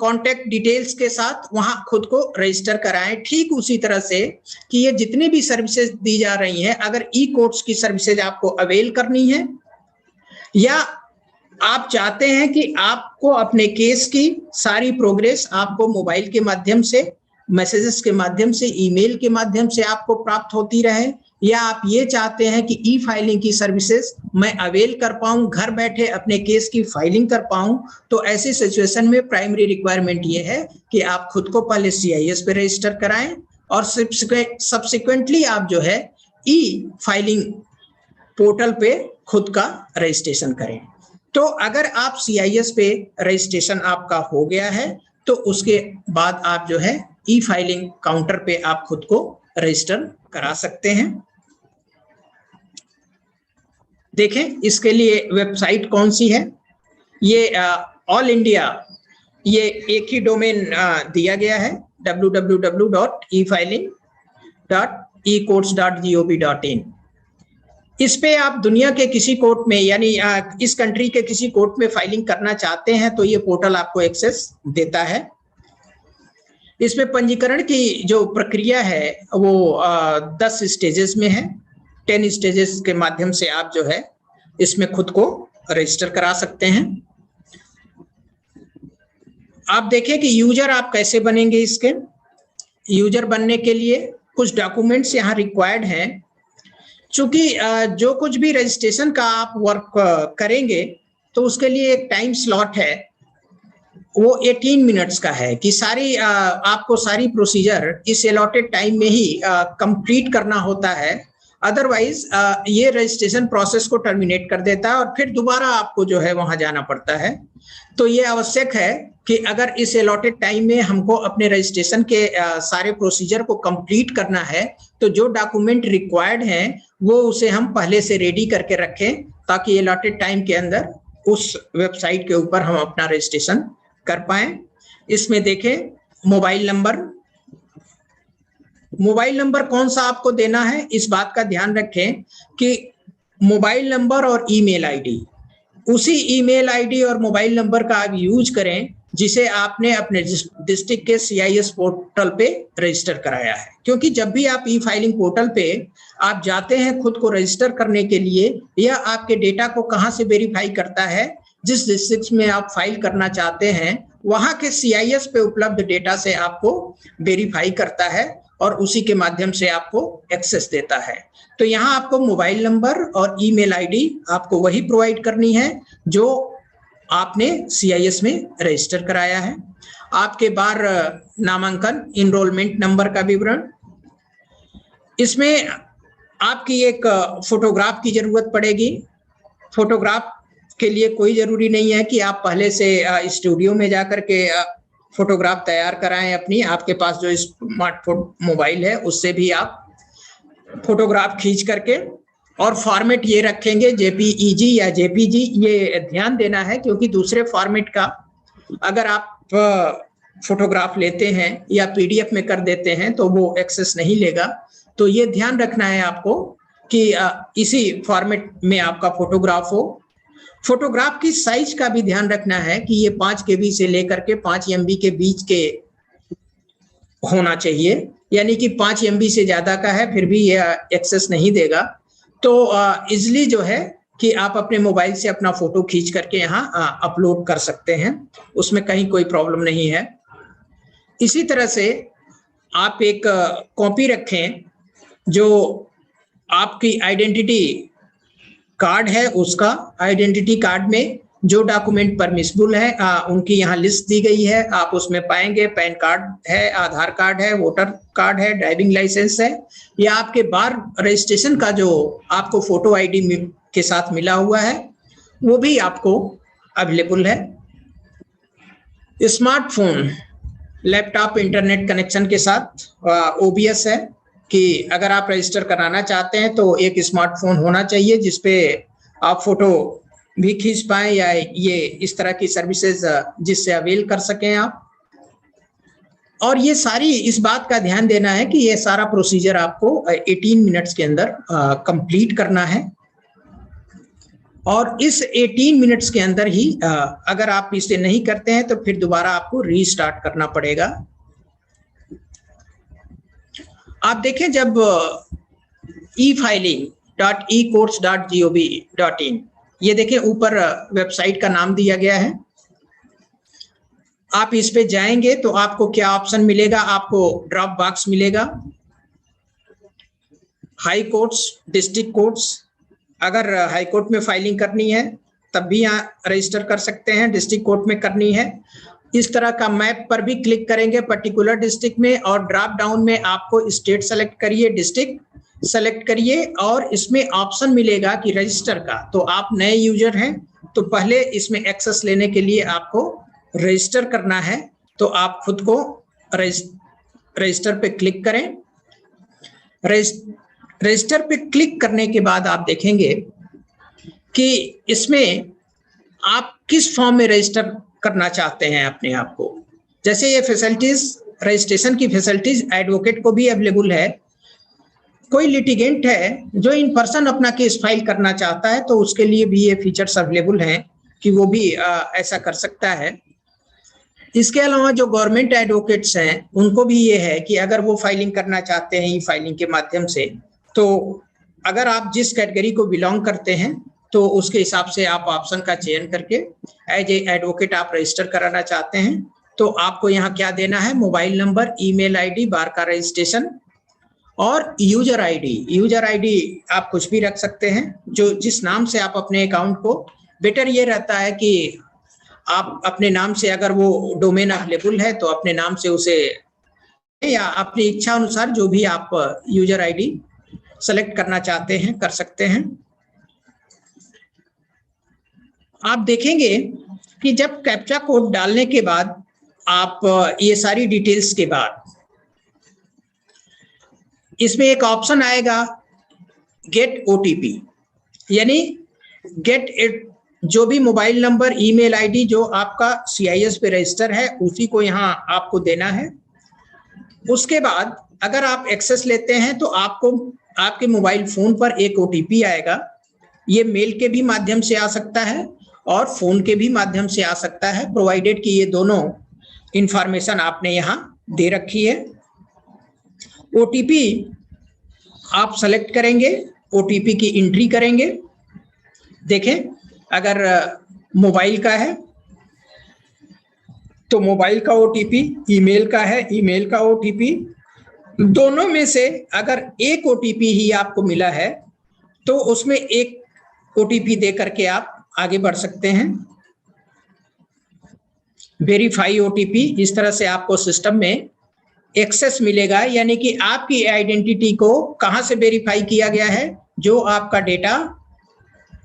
कॉन्टैक्ट डिटेल्स के साथ वहां खुद को रजिस्टर कराएं। ठीक उसी तरह से कि ये जितनी भी सर्विसेज दी जा रही हैं, अगर ई-कोर्ट्स की सर्विसेज आपको अवेल करनी है या आप चाहते हैं कि आपको अपने केस की सारी प्रोग्रेस आपको मोबाइल के माध्यम से, मैसेजेस के माध्यम से, ईमेल के माध्यम से आपको प्राप्त होती रहे, या आप ये चाहते हैं कि ई-फाइलिंग की सर्विसेज मैं अवेल कर पाऊं, घर बैठे अपने केस की फाइलिंग कर पाऊं, तो ऐसी सिचुएशन में प्राइमरी रिक्वायरमेंट ये है कि आप खुद को पहले CIS पे रजिस्टर कराएं और सब्सिक्वेंटली आप जो है ई-फाइलिंग पोर्टल पे खुद का रजिस्ट्रेशन करें। तो अगर आप CIS पे रजिस्ट्रेशन आपका हो गया है तो उसके बाद आप जो है ई-फाइलिंग काउंटर पे आप खुद को रजिस्टर करा सकते हैं। देखें इसके लिए वेबसाइट कौन सी है। ये ऑल इंडिया, ये एक ही डोमेन दिया गया है www.efiling.ecourts.gov.in। इस पे आप दुनिया के किसी कोर्ट में, यानी इस कंट्री के किसी कोर्ट में फाइलिंग करना चाहते हैं तो ये पोर्टल आपको एक्सेस देता है। इसमें पंजीकरण की जो प्रक्रिया है वो 10 स्टेजेस में है। 10 स्टेजेस के माध्यम से आप जो है इसमें खुद को रजिस्टर करा सकते हैं। आप देखें कि यूजर आप कैसे बनेंगे। इसके यूजर बनने के लिए कुछ डॉक्यूमेंट्स यहाँ रिक्वायर्ड हैं। चूंकि जो कुछ भी रजिस्ट्रेशन का आप वर्क करेंगे तो उसके लिए एक टाइम स्लॉट है, वो 18 मिनट्स का है कि आपको सारी प्रोसीजर इस अलॉटेड टाइम में ही कंप्लीट करना होता है। अदरवाइज ये रजिस्ट्रेशन प्रोसेस को टर्मिनेट कर देता है और फिर दोबारा आपको जो है वहां जाना पड़ता है। तो ये आवश्यक है कि अगर इस अलॉटेड टाइम में हमको अपने रजिस्ट्रेशन के सारे प्रोसीजर को कंप्लीट करना है तो जो डॉक्यूमेंट रिक्वायर्ड हैं वो उसे हम पहले से रेडी करके रखें ताकि अलॉटेड टाइम के अंदर उस वेबसाइट के ऊपर हम अपना रजिस्ट्रेशन कर पाए। इसमें देखें मोबाइल नंबर कौन सा आपको देना है, इस बात का ध्यान रखें कि मोबाइल नंबर और ईमेल आईडी, उसी ईमेल आईडी और मोबाइल नंबर का आप यूज करें जिसे आपने अपने डिस्ट्रिक्ट के CIS पोर्टल पे रजिस्टर कराया है। क्योंकि जब भी आप ई फाइलिंग पोर्टल पे आप जाते हैं खुद को रजिस्टर करने के लिए, यह आपके डेटा को कहाँ से वेरीफाई करता है, जिस डिस्ट्रिक्ट में आप फाइल करना चाहते हैं वहां के CIS पे उपलब्ध डेटा से आपको वेरीफाई करता है और उसी के माध्यम से आपको एक्सेस देता है। तो यहाँ आपको मोबाइल नंबर और ईमेल आईडी आपको वही प्रोवाइड करनी है जो आपने CIS में रजिस्टर कराया है। आपके बार नामांकन इनरोलमेंट नंबर का विवरण, इसमें आपकी एक फोटोग्राफ की जरूरत पड़ेगी। फोटोग्राफ के लिए कोई जरूरी नहीं है कि आप पहले से स्टूडियो में जाकर के फोटोग्राफ तैयार कराएं अपनी। आपके पास जो स्मार्टफोन मोबाइल है उससे भी आप फोटोग्राफ खींच करके, और फॉर्मेट ये रखेंगे JPEG या JPG। ये ध्यान देना है क्योंकि दूसरे फॉर्मेट का अगर आप फोटोग्राफ लेते हैं या PDF में कर देते हैं तो वो एक्सेस नहीं लेगा। तो ये ध्यान रखना है आपको कि इसी फॉर्मेट में आपका फोटोग्राफ हो। फोटोग्राफ की साइज का भी ध्यान रखना है कि ये 5 KB से लेकर के 5 MB के बीच के होना चाहिए, यानी कि 5 MB से ज्यादा का है फिर भी ये एक्सेस नहीं देगा। तो इजली जो है कि आप अपने मोबाइल से अपना फोटो खींच करके यहाँ अपलोड कर सकते हैं, उसमें कहीं कोई प्रॉब्लम नहीं है। इसी तरह से आप एक कॉपी रखें जो आपकी आइडेंटिटी कार्ड है, उसका आइडेंटिटी कार्ड में जो डॉक्यूमेंट परमिसिबल है उनकी यहाँ लिस्ट दी गई है। आप उसमें पाएंगे पैन कार्ड है, आधार कार्ड है, वोटर कार्ड है, ड्राइविंग लाइसेंस है, या आपके बार रजिस्ट्रेशन का जो आपको फोटो आईडी के साथ मिला हुआ है वो भी आपको अवेलेबल है। स्मार्टफोन, लैपटॉप इंटरनेट कनेक्शन के साथ OBS है कि अगर आप रजिस्टर कराना चाहते हैं तो एक स्मार्टफोन होना चाहिए जिसपे आप फोटो भी खींच पाएं या ये इस तरह की सर्विसेज जिससे अवेल कर सकें आप। और ये सारी इस बात का ध्यान देना है कि ये सारा प्रोसीजर आपको 18 मिनट्स के अंदर कंप्लीट करना है। और इस 18 मिनट्स के अंदर ही अगर आप इसे नहीं करते हैं तो फिर दोबारा आपको रीस्टार्ट करना पड़ेगा। आप देखें जब efiling.ecourts.gov.in, ये देखें ऊपर वेबसाइट का नाम दिया गया है। आप इस पे जाएंगे तो आपको क्या ऑप्शन मिलेगा, आपको ड्रॉप बॉक्स मिलेगा। हाई कोर्ट्स, डिस्ट्रिक्ट कोर्ट्स, अगर हाई कोर्ट में फाइलिंग करनी है तब भी यहाँ रजिस्टर कर सकते हैं, डिस्ट्रिक्ट कोर्ट में करनी है। इस तरह का मैप पर भी क्लिक करेंगे पर्टिकुलर डिस्ट्रिक्ट में और ड्रॉप डाउन में आपको स्टेट सेलेक्ट करिए, डिस्ट्रिक्ट सेलेक्ट करिए और इसमें ऑप्शन मिलेगा कि रजिस्टर का। तो आप नए यूजर हैं तो पहले इसमें एक्सेस लेने के लिए आपको रजिस्टर करना है। तो आप खुद को रजिस्टर पे क्लिक करें। रजिस्टर पे क्लिक करने के बाद आप देखेंगे कि इसमें आप किस फॉर्म में रजिस्टर करना चाहते हैं अपने आप को। जैसे ये फैसिलिटीज, रजिस्ट्रेशन की फैसिलिटीज एडवोकेट को भी अवेलेबल है। कोई लिटिगेंट है जो इन पर्सन अपना केस फाइल करना चाहता है तो उसके लिए भी ये फीचर्स अवेलेबल हैं कि वो भी ऐसा कर सकता है। इसके अलावा जो गवर्नमेंट एडवोकेट्स हैं उनको भी ये है कि अगर वो फाइलिंग करना चाहते हैं ई फाइलिंग के माध्यम से, तो अगर आप जिस कैटेगरी को बिलोंग करते हैं तो उसके हिसाब से आप ऑप्शन का चयन करके एज ए एडवोकेट आप रजिस्टर कराना चाहते हैं तो आपको यहाँ क्या देना है, मोबाइल नंबर, ईमेल आईडी, बार का रजिस्ट्रेशन और यूजर आईडी। यूजर आईडी आप कुछ भी रख सकते हैं, जो जिस नाम से आप अपने अकाउंट को, बेटर ये रहता है कि आप अपने नाम से, अगर वो डोमेन अवेलेबल है तो अपने नाम से उसे, या अपनी इच्छा अनुसार जो भी आप यूजर आईडी सेलेक्ट करना चाहते हैं कर सकते हैं। आप देखेंगे कि जब कैप्चा कोड डालने के बाद आप ये सारी डिटेल्स के बाद इसमें एक ऑप्शन आएगा गेट ओटीपी, यानी गेट इट, जो भी मोबाइल नंबर, ईमेल आईडी जो आपका सीआईएस पे रजिस्टर है उसी को यहाँ आपको देना है। उसके बाद अगर आप एक्सेस लेते हैं तो आपको आपके मोबाइल फोन पर एक ओटीपी आएगा। ये मेल के भी माध्यम से आ सकता है और फोन के भी माध्यम से आ सकता है, प्रोवाइडेड कि ये दोनों इंफॉर्मेशन आपने यहाँ दे रखी है। ओटीपी आप सेलेक्ट करेंगे, ओटीपी की एंट्री करेंगे। देखें, अगर मोबाइल का है तो मोबाइल का ओटीपी, ईमेल का है ईमेल का ओटीपी, दोनों में से अगर एक ओटीपी ही आपको मिला है तो उसमें एक ओटीपी दे करके आप आगे बढ़ सकते हैं। वेरीफाई ओटीपी, इस तरह से आपको सिस्टम में एक्सेस मिलेगा, यानी कि आपकी आइडेंटिटी को कहां से वेरीफाई किया गया है, जो आपका डेटा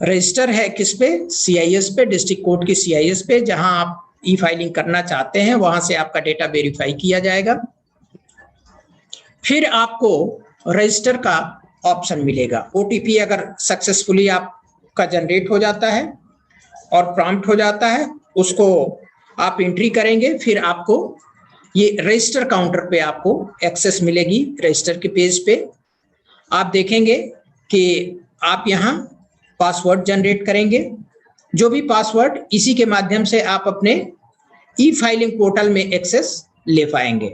रजिस्टर है किस पे, सीआईएस पे, डिस्ट्रिक्ट कोर्ट की सीआईएस पे, जहां आप ई फाइलिंग करना चाहते हैं वहां से आपका डेटा वेरीफाई किया जाएगा। फिर आपको रजिस्टर का ऑप्शन मिलेगा। ओटीपी अगर सक्सेसफुली आपका जनरेट हो जाता है और प्रॉम्प्ट हो जाता है, उसको आप एंट्री करेंगे, फिर आपको ये रजिस्टर काउंटर पे आपको एक्सेस मिलेगी। रजिस्टर के पेज पे आप देखेंगे कि आप यहाँ पासवर्ड जनरेट करेंगे, जो भी पासवर्ड, इसी के माध्यम से आप अपने ई फाइलिंग पोर्टल में एक्सेस ले पाएंगे।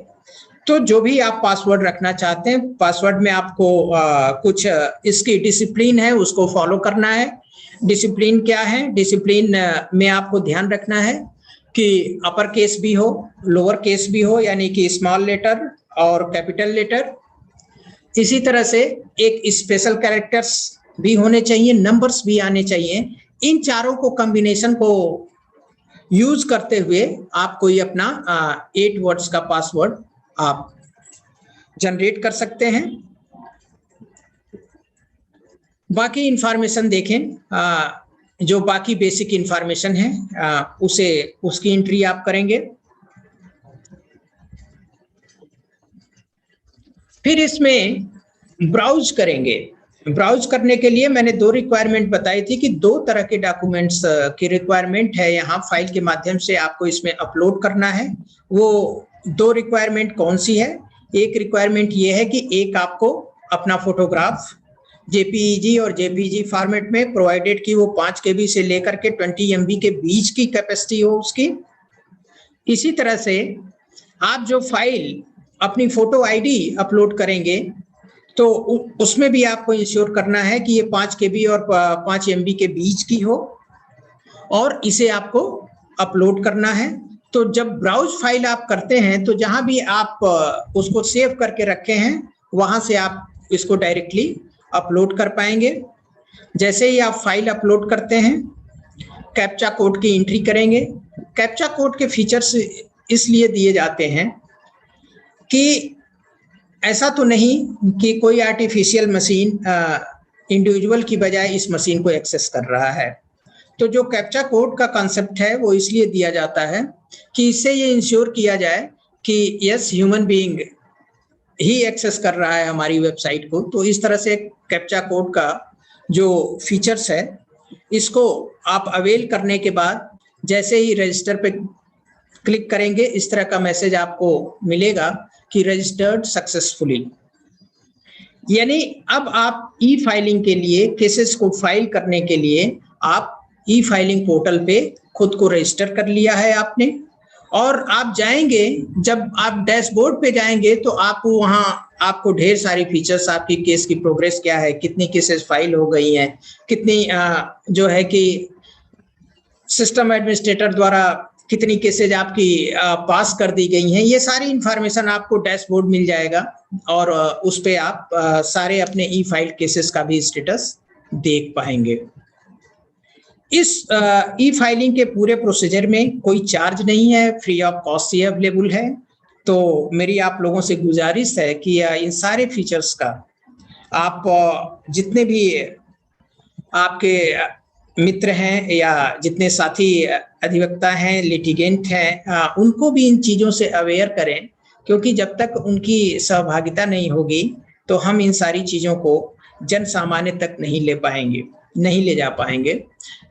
तो जो भी आप पासवर्ड रखना चाहते हैं, पासवर्ड में आपको कुछ इसकी डिसिप्लिन है उसको फॉलो करना है। डिसिप्लिन क्या है, डिसिप्लिन में आपको ध्यान रखना है कि अपर केस भी हो, लोअर केस भी हो, यानी कि स्मॉल लेटर और कैपिटल लेटर। इसी तरह से एक स्पेशल कैरेक्टर्स भी होने चाहिए, नंबर्स भी आने चाहिए। इन चारों को कॉम्बिनेशन को यूज करते हुए आप कोई अपना 8 वर्ड्स का पासवर्ड आप जनरेट कर सकते हैं। बाकी इंफॉर्मेशन देखें, जो बाकी बेसिक इंफॉर्मेशन है उसकी एंट्री आप करेंगे। फिर इसमें ब्राउज करेंगे। ब्राउज करने के लिए मैंने 2 रिक्वायरमेंट बताई थी कि 2 तरह के डॉक्यूमेंट्स की रिक्वायरमेंट है, यहाँ फाइल के माध्यम से आपको इसमें अपलोड करना है। वो 2 रिक्वायरमेंट कौन सी है? एक रिक्वायरमेंट ये है कि एक आपको अपना फोटोग्राफ जेपीईजी और जेपीजी फॉर्मेट में, प्रोवाइडेड कि वो 5 KB से लेकर के 20 MB के बीच की कैपेसिटी हो उसकी। इसी तरह से आप जो फाइल अपनी फोटो आईडी अपलोड करेंगे तो उसमें भी आपको इंश्योर करना है कि ये 5 KB और 5 MB के बीच की हो और इसे आपको अपलोड करना है। तो जब ब्राउज फाइल आप करते हैं तो जहां भी आप उसको सेव करके रखे हैं वहां से आप इसको डायरेक्टली अपलोड कर पाएंगे। जैसे ही आप फाइल अपलोड करते हैं, कैप्चा कोड की एंट्री करेंगे। कैप्चा कोड के फीचर्स इसलिए दिए जाते हैं कि ऐसा तो नहीं कि कोई आर्टिफिशियल मशीन इंडिविजुअल की बजाय इस मशीन को एक्सेस कर रहा है। तो जो कैप्चा कोड का कॉन्सेप्ट है वो इसलिए दिया जाता है कि इससे ये इंश्योर किया जाए कि यस, ह्यूमन बीइंग ही एक्सेस कर रहा है हमारी वेबसाइट को। तो इस तरह से कैप्चा कोड का जो फीचर्स है, इसको आप अवेल करने के बाद जैसे ही रजिस्टर पे क्लिक करेंगे, इस तरह का मैसेज आपको मिलेगा कि रजिस्टर्ड सक्सेसफुली। यानी अब आप ई फाइलिंग के लिए, केसेस को फाइल करने के लिए आप ई फाइलिंग पोर्टल पे खुद को रजिस्टर कर लिया है आपने। और आप जाएंगे, जब आप डैशबोर्ड पे जाएंगे तो आपको वहां आपको ढेर सारी फीचर्स, आपकी केस की प्रोग्रेस क्या है, कितनी केसेस फाइल हो गई हैं, कितनी जो है कि सिस्टम एडमिनिस्ट्रेटर द्वारा कितनी केसेज आपकी पास कर दी गई हैं, ये सारी इंफॉर्मेशन आपको डैशबोर्ड मिल जाएगा और उस पे आप सारे अपने ई फाइल केसेस का भी स्टेटस देख पाएंगे। इस ई फाइलिंग के पूरे प्रोसीजर में कोई चार्ज नहीं है, फ्री ऑफ कॉस्ट ये अवेलेबल है। तो मेरी आप लोगों से गुजारिश है कि इन सारे फीचर्स का आप जितने भी आपके मित्र हैं या जितने साथी अधिवक्ता हैं, लिटिगेंट हैं, उनको भी इन चीज़ों से अवेयर करें, क्योंकि जब तक उनकी सहभागिता नहीं होगी तो हम इन सारी चीज़ों को जन सामान्य तक नहीं ले पाएंगे, नहीं ले जा पाएंगे।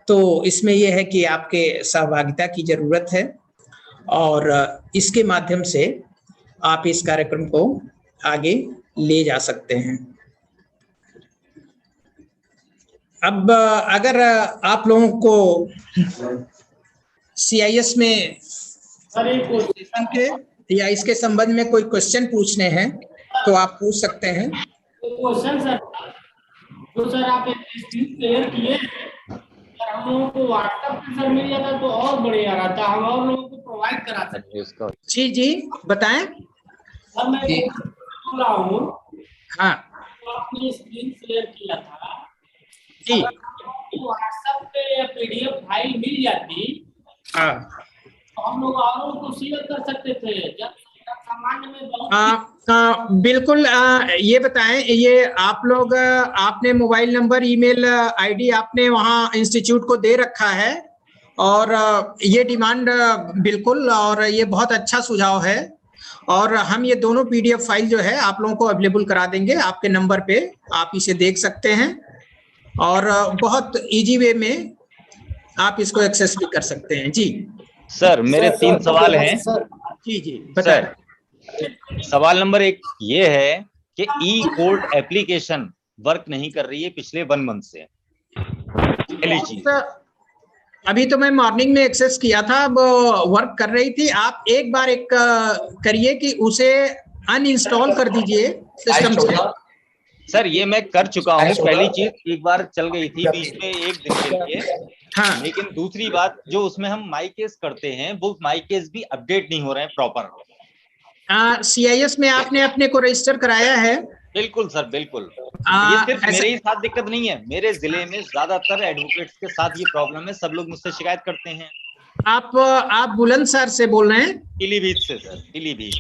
तो इसमें यह है कि आपके सहभागिता की ज़रूरत है और इसके माध्यम से आप इस कार्यक्रम को आगे ले जा सकते हैं। अब अगर आप लोगों को CIS में क्वेश्चन के या इसके संबंध में कोई क्वेश्चन पूछने हैं तो आप पूछ सकते हैं। क्वेश्चन सर, तो सर आप स्क्रीन क्लियर किए, सर हम लोगों को व्हाट्सएप पे सर मिल जाता तो और बढ़िया रहता, हम और लोगों को प्रोवाइड करा सकते हैं। जी जी बताएं। सर मैं बोल रहा हूँ, हाँ तो आपने स्क्रीन शेयर किया था जी, व्हाट्सएप पे या PDF फाइल मिल जाती हाँ तो हम लोग औरों को शेयर कर सकते थे। जब सामान्य में बहुत बिल्कुल। ये बताएं, ये आप लोग आपने मोबाइल नंबर, ईमेल ID आपने वहाँ इंस्टीट्यूट को दे रखा है और ये डिमांड बिल्कुल, और ये बहुत अच्छा सुझाव है और हम ये दोनों PDF फाइल जो है आप लोगों को अवेलेबल करा देंगे आपके नंबर पे। आप इसे देख सकते हैं और बहुत इजी वे में आप इसको एक्सेस भी कर सकते हैं। जी सर मेरे 3 सवाल हैं। जी जी बताएं। सर सवाल नंबर 1 ये है कि ई कोर्ट एप्लीकेशन वर्क नहीं कर रही है पिछले 1 मंथ से। पहली चीज, अभी तो मैं मॉर्निंग में एक्सेस किया था, अब वर्क कर रही थी। आप एक बार करिए कि उसे अनइंस्टॉल कर दीजिए सिस्टम से। सर ये मैं कर चुका हूँ। पहली चीज एक बार चल गई थी बीच में 1 दिन के लिए, हाँ। लेकिन दूसरी बात जो उसमें हम माई केस करते हैं वो माई केस भी अपडेट नहीं हो रहे हैं प्रॉपर। CIS में आपने अपने को रजिस्टर कराया है? बिल्कुल सर बिल्कुल। ये सिर्फ मेरे ही साथ दिक्कत नहीं है, मेरे जिले में ज्यादातर एडवोकेट्स के साथ ये प्रॉब्लम है। सब लोग मुझसे शिकायत करते हैं। आप बुलंदशहर से बोल रहे हैं? पीलीभीत से सर, पीलीभीत।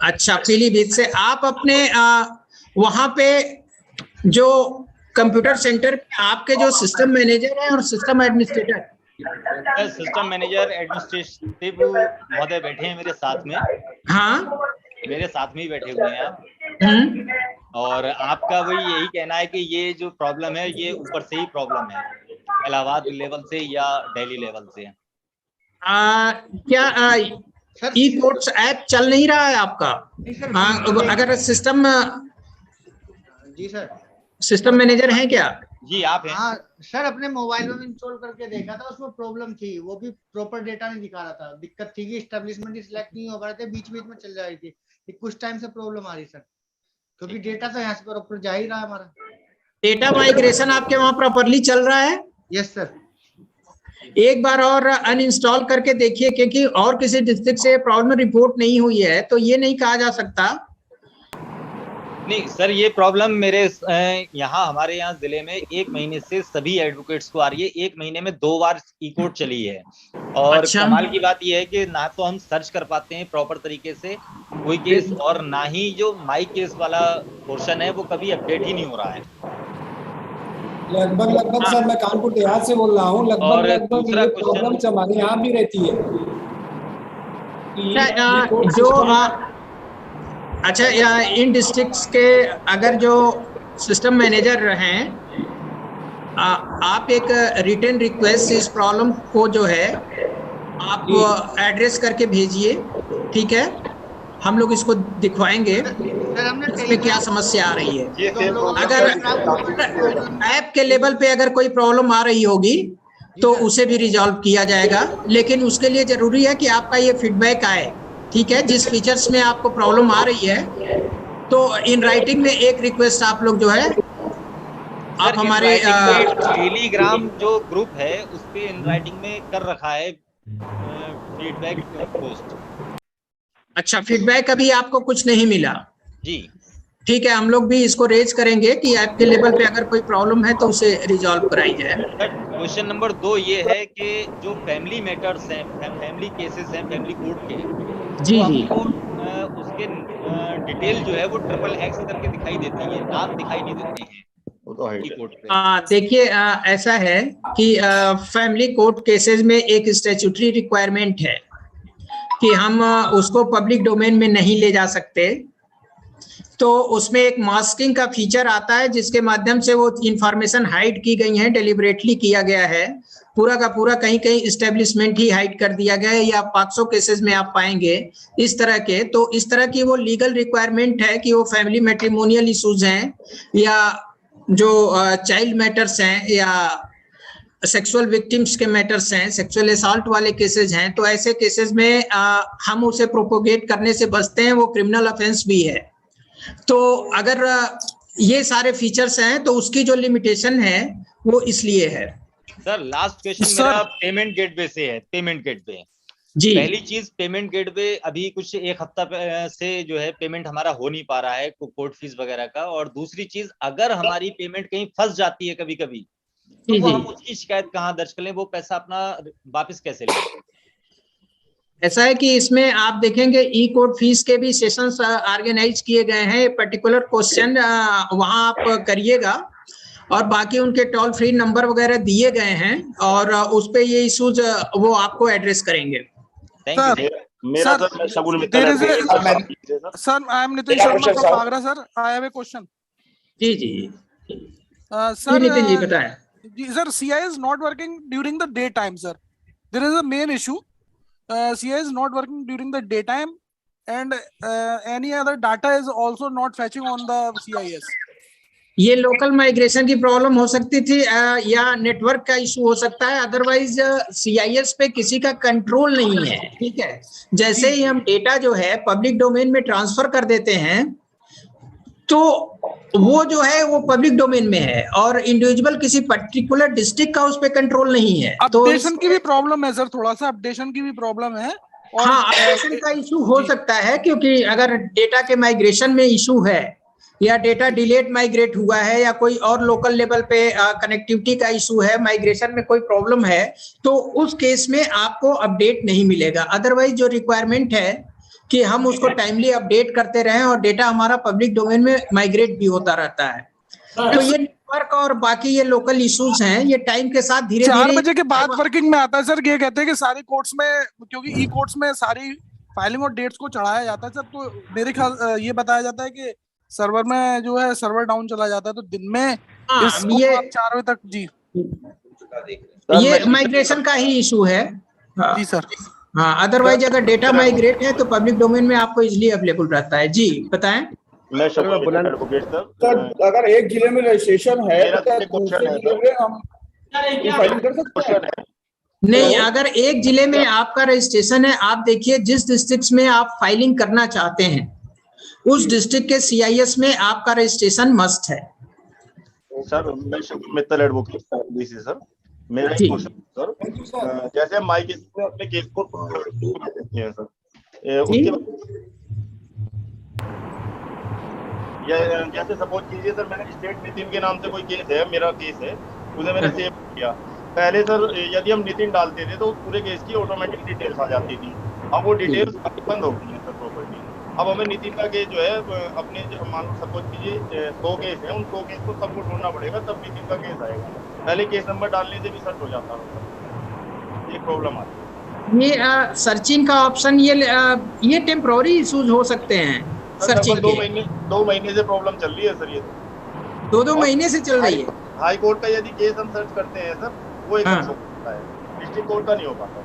अच्छा, पीलीभीत से। आप अपने वहां पे जो कंप्यूटर सेंटर आपके जो सिस्टम मैनेजर है और system administrator, system manager administrative महोदय बैठे हैं मेरे साथ में। हाँ मेरे साथ में ही बैठे हुए हैं आप। और आपका वही यही कहना है कि ये जो प्रॉब्लम है ये ऊपर से ही प्रॉब्लम है, इलाहाबाद लेवल से या दिल्ली लेवल से। क्या ई कोर्ट्स ऐप चल नहीं रहा है आपका? अगर सिस्टम, जी सर, सिस्टम मैनेजर है क्या? जी आप हैं। हाँ सर, अपने मोबाइल में इंस्टॉल करके देखा था, उसमें प्रॉब्लम थी, वो भी प्रॉपर डेटा नहीं दिखा रहा था। दिक्कत थी कि एस्टेब्लिशमेंट सिलेक्ट नहीं हो पा रहे थे, बीच बीच में चल जा रही थी। कुछ टाइम से प्रॉब्लम आ रही सर, क्योंकि डेटा तो यहाँ से प्रॉपर जा ही रहा है हमारा। डेटा माइग्रेशन आपके वहाँ प्रॉपरली चल रहा है? Yes sir. एक बार और अनइंस्टॉल करके देखिए, क्योंकि और किसी डिस्ट्रिक्ट से प्रॉब्लम रिपोर्ट नहीं हुई है तो ये नहीं कहा जा सकता। नहीं सर, ये प्रॉब्लम मेरे यहाँ हमारे यहाँ जिले में 1 महीने से सभी एडवोकेट्स को आ रही है। 1 महीने में 2 बार ई कोर्ट चली है। और अच्छा। कमाल की बात यह है कि ना तो हम सर्च कर पाते हैं प्रॉपर तरीके से कोई केस, और ना ही जो माई केस वाला पोर्शन है वो कभी अपडेट ही नहीं हो रहा है। लगभग सर, मैं कानपुर देहात से बोल रहा हूँ। और लगभग दूसरा ये क्वेश्चन- प्रॉब्लम हमारे यहाँ भी रहती है। अच्छा, इन डिस्ट्रिक्ट्स के अगर जो सिस्टम मैनेजर हैं, आप एक रिटन रिक्वेस्ट इस प्रॉब्लम को जो है आप एड्रेस करके भेजिए, ठीक है? हम लोग इसको दिखवाएंगे इसमें क्या समस्या आ रही है। अगर ऐप के लेवल पे अगर कोई प्रॉब्लम आ रही होगी तो उसे भी रिजॉल्व किया जाएगा, लेकिन उसके लिए जरूरी है कि आपका ये फीडबैक आए, ठीक है? जिस फीचर्स में आपको प्रॉब्लम आ रही है तो इन राइटिंग में एक रिक्वेस्ट आप लोग जो है आप हमारे टेलीग्राम जो ग्रुप है उस पे इन राइटिंग में कर रखा है फीडबैक पोस्ट। अच्छा, फीडबैक अभी आपको कुछ नहीं मिला? जी ठीक है, हम लोग भी इसको रेज करेंगे कि आपके लेवल पे अगर कोई प्रॉब्लम है तो उसे रिजॉल्व कराई जाए। सर, क्वेश्चन नंबर 2 ये है कि जो फैमिली मैटर्स हैं, फैमिली केसेस हैं फैमिली कोर्ट के, जी तो जी। हमको उसके डिटेल जो है वो XXX करके दिखाई देती है, आप दिखाई नहीं देते हैं कोर्ट पे। देखिए, ऐसा है कि फैमिली कोर्ट केसेस में एक स्टैट्यूटरी रिक्वायरमेंट है कि हम उसको पब्लिक डोमेन में नहीं ले जा सकते, तो उसमें एक मास्किंग का फीचर आता है जिसके माध्यम से वो इंफॉर्मेशन हाइड की गई है, डेलिबरेटली किया गया है, पूरा का पूरा कहीं कहीं इस्टेब्लिशमेंट ही हाइड कर दिया गया है, या 500 केसेस में आप पाएंगे इस तरह के। तो इस तरह की वो लीगल रिक्वायरमेंट है कि वो फैमिली मैट्रिमोनियल इश्यूज हैं या जो चाइल्ड मैटर्स हैं या सेक्सुअल विक्टिम्स के मैटर्स हैं, सेक्सुअल असॉल्ट वाले केसेस हैं, तो ऐसे केसेस में हम उसे प्रोपोगेट करने से बचते हैं, वो क्रिमिनल ऑफेंस भी है। तो अगर ये सारे फीचर्स हैं तो उसकी जो लिमिटेशन है वो इसलिए है। सर लास्ट क्वेश्चन मेरा पेमेंट गेटवे से है। पेमेंट गेटवे जी, पहली चीज पेमेंट गेटवे अभी कुछ 1 हफ्ता से जो है पेमेंट हमारा हो नहीं पा रहा है कोर्ट फीस वगैरह का, और दूसरी चीज अगर हमारी पेमेंट कहीं फंस जाती है कभी कभी तो वो हम उसकी शिकायत कहाँ दर्ज करें, वो पैसा अपना वापस कैसे लें? ऐसा है कि इसमें आप देखेंगे ई कोर्ट फीस के भी सेशंस ऑर्गेनाइज किए गए हैं, पर्टिकुलर क्वेश्चन वहां आप करिएगा, और बाकी उनके टोल फ्री नंबर वगैरह दिए गए हैं और उस पे ये इश्यूज वो आपको एड्रेस करेंगे। Sir, I am Nitin Sharma from Agra, sir. I have a question. Ji ji Sir, Nitin ji बताएं। Sir, CI is not working during the daytime, sir. There is a main issue. CI is not working during the daytime, and any other data is also not fetching on the CIS. ये local migration की problem हो सकती थी या network का issue हो सकता है, अदरवाइज CIS पे किसी का कंट्रोल नहीं है। ठीक है, जैसे ही हम डेटा जो है पब्लिक डोमेन में ट्रांसफर कर देते हैं तो वो जो है वो पब्लिक डोमेन में है और इंडिविजुअल किसी पर्टिकुलर डिस्ट्रिक्ट का उस पर कंट्रोल नहीं है। अपडेशन की भी प्रॉब्लम है सर, थोड़ा सा अपडेशन की भी प्रॉब्लम है। और हाँ, अपडेशन का इशू हो सकता है क्योंकि अगर डेटा के माइग्रेशन में इशू है या डेटा डिलेट माइग्रेट हुआ है या कोई और लोकल लेवल पे कनेक्टिविटी का इशू है, माइग्रेशन में कोई प्रॉब्लम है, तो उस केस में आपको अपडेट नहीं मिलेगा। अदरवाइज जो रिक्वायरमेंट है कि हम उसको टाइमली अपडेट करते रहें और डेटा हमारा पब्लिक डोमेन में माइग्रेट भी होता रहता है। तो ये नेटवर्क और बाकी ये लोकल इश्यूज हैं, ये टाइम के साथ धीरे धीरे 4 बजे के बाद वर्किंग में आता है सर। ये कहते हैं कि सारी कोर्ट्स में, क्योंकि ई कोर्ट्स में सारी फाइलिंग और डेट्स को चढ़ाया जाता है सर, तो मेरे ख्याल ये बताया जाता है कि सर्वर में जो है सर्वर डाउन चला जाता है, तो दिन में ये 4 बजे तक जी ये माइग्रेशन का ही इशू है। जी सर। हाँ, अदरवाइज अगर डेटा माइग्रेट है तो पब्लिक डोमेन में आपको इजीली अवेलेबल रहता है। जी बताएं। मैं सर अगर एक जिले में रजिस्ट्रेशन है तो दूसरे जिले में हम फाइलिंग कर सकते हैं? नहीं, अगर एक जिले में आपका रजिस्ट्रेशन है, आप देखिए जिस डिस्ट्रिक्ट में आप फाइलिंग करना चाहते हैं उस डिस्ट्रिक्ट के CIS में आपका रजिस्ट्रेशन मस्ट है। सर मैं मित्तल एडवोकेट सर, मेरा एक क्वेश्चन सर, जैसे हम माइक में अपने केस को देखते हैं सर, उसके जैसे सपोज कीजिए सर, मैंने स्टेट नितिन के नाम से कोई केस है, मेरा केस है, उसे मैंने सेव किया। पहले सर यदि हम नितिन डालते थे तो पूरे केस की ऑटोमेटिक डिटेल्स आ जाती थी, अब वो डिटेल्स बंद हो गई है सर प्रॉपर्टी। अब हमें नितिन का केस जो है अपने जो मान लो सपोज कीजिए 100 केस है, उन 100 केस को सबको ढूंढना पड़ेगा, तब नितिन का केस आएगा। पहले केस नंबर डालने से भी सर्च हो जाता है, ये प्रॉब्लम आती है। ये सर्चिंग का ऑप्शन ये टेम्पोररी इश्यूज हो सकते हैं। सर्चिंग 2 महीने से प्रॉब्लम चल रही है सर, ये 2 महीने से चल रही है। हाई कोर्ट का यदि केस हम सर्च करते हैं सर, वो एक होता है, डिस्ट्रिक्ट कोर्ट का नहीं हो पाता।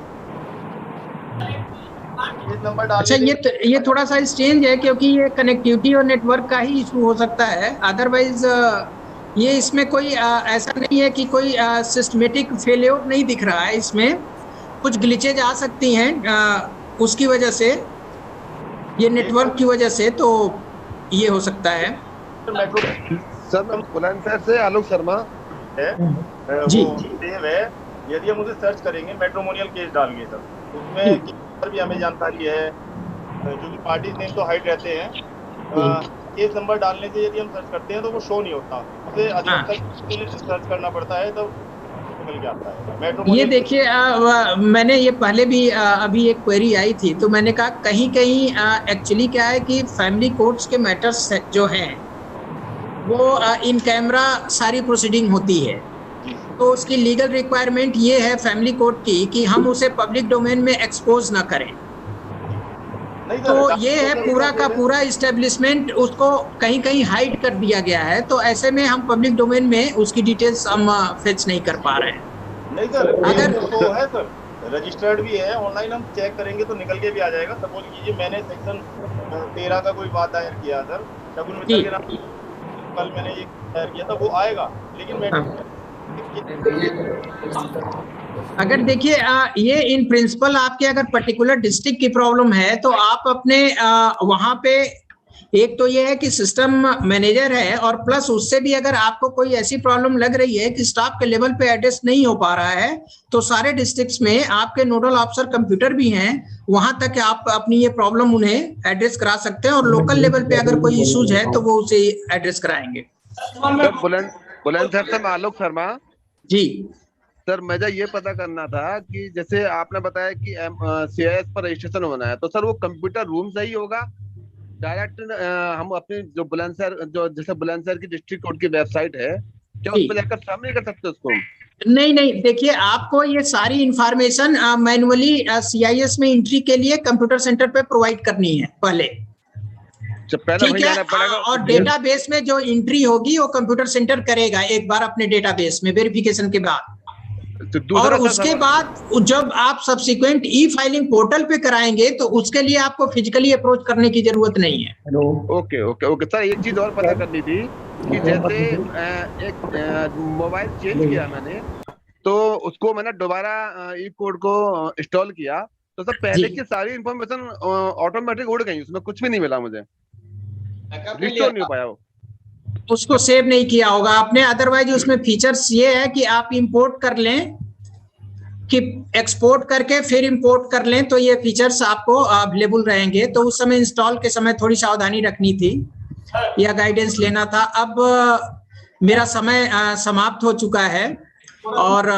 अच्छा, ये थोड़ा सा स्ट्रेंज है क्योंकि ये कनेक्टिविटी और नेटवर्क का ही इशू हो सकता है, अदरवाइज ये इसमें कोई ऐसा नहीं है कि कोई सिस्टमेटिक फेलियर नहीं दिख रहा है। इसमें कुछ ग्लिचेज आ सकती हैं उसकी वजह से, ये नेटवर्क की वजह से, तो ये हो सकता है। सर मैं बुलंदशहर से आलोक शर्मा है जी, वो सेव है, यदि हम उसे सर्च करेंगे मैट्रिमोनियल केस डाल के सर, उसमें केस भी हमें जानकारी है, जो कि पार्टी नेम तो हाइड रहते हैं, केस नंबर डालने से यदि हम सर्च करते हैं तो वो शो नहीं होता, उसे अधिकतर सर्च करना पड़ता है, तो निकल के आता है। ये देखिए मैंने ये पहले भी अभी एक क्वेरी आई थी, तो मैंने कहा कहीं कहीं एक्चुअली क्या है कि फैमिली कोर्ट्स के मैटर्स जो हैं वो इन कैमरा सारी प्रोसीडिंग होती है, तो उसकी लीगल रिक्वायरमेंट ये है फैमिली कोर्ट की कि हम उसे पब्लिक डोमेन में एक्सपोज ना करें। तो ये है पूरा का पूरा इस्टेब्लिशमेंट, उसको कहीं कहीं हाइड कर दिया गया है, तो ऐसे में हम पब्लिक डोमेन में उसकी डिटेल्स हम फेच नहीं कर पा रहे हैं। नहीं सर, अगर तो है सर, रजिस्टर्ड भी है, ऑनलाइन हम चेक करेंगे तो निकल के भी आ जाएगा। सपोज कीजिए मैंने सेक्शन 13 का कोई बात दायर किया सर, शगुन मित्तल के नाम, कल मैंने ये दायर किया था, वो आएगा, लेकिन मैं अगर देखिए ये इन प्रिंसिपल आपके अगर पर्टिकुलर डिस्ट्रिक्ट की प्रॉब्लम है तो आप अपने वहां पे एक तो ये है कि सिस्टम मैनेजर है, और प्लस उससे भी अगर आपको कोई ऐसी प्रॉब्लम लग रही है कि स्टाफ के लेवल पे एड्रेस नहीं हो पा रहा है, तो सारे डिस्ट्रिक्ट्स में आपके नोडल ऑफिसर कंप्यूटर भी हैं, वहां तक आप अपनी ये प्रॉब्लम उन्हें एड्रेस करा सकते हैं, और लोकल लेवल पे अगर कोई इश्यूज है तो वो उसे एड्रेस कराएंगे। बुलंद सर, आलोक शर्मा जी सर, मुझे ये पता करना था कि जैसे आपने बताया कि CIS पर रजिस्ट्रेशन होना है, तो सर वो कंप्यूटर रूम से ही होगा डायरेक्ट? हम अपने जो बुलंदशहर, जो जैसे बुलंदशहर की डिस्ट्रिक्ट कोर्ट की वेबसाइट है, क्या उस पर जाकर सामने कर सकते उसको? नहीं नहीं, देखिए आपको ये सारी इंफॉर्मेशन मैनुअली CIS में एंट्री के लिए कंप्यूटर सेंटर पे प्रोवाइड करनी है पहले, ठीक है? और डेटाबेस में जो एंट्री होगी वो कंप्यूटर सेंटर करेगा एक बार अपने डेटाबेस में वेरिफिकेशन के बाद, और उसके बाद जब आप सब्सिक्वेंट ई-फाइलिंग पोर्टल पे कराएंगे तो उसके लिए आपको फिजिकली अप्रोच करने की जरूरत नहीं है। ओके ओके ओके सर, एक चीज और पता करनी थी कि जैसे एक मोबाइल चेंज किया मैंने, तो उसको मैंने दोबारा ई कोड को इंस्टॉल किया, तो सर पहले की सारी इंफॉर्मेशन ऑटोमेटिक उड़ गई, उसमें कुछ भी नहीं मिला, मुझे रिस्टोर नहीं हो पाया वो। उसको सेव नहीं किया होगा आपने, अदरवाइज उसमें फीचर्स ये है कि आप इंपोर्ट कर लें, कि एक्सपोर्ट करके फिर इंपोर्ट कर लें, तो ये फीचर्स आपको अवेलेबल रहेंगे। तो उस समय इंस्टॉल के समय थोड़ी सावधानी रखनी थी या गाइडेंस लेना था। अब मेरा समय समाप्त हो चुका है, और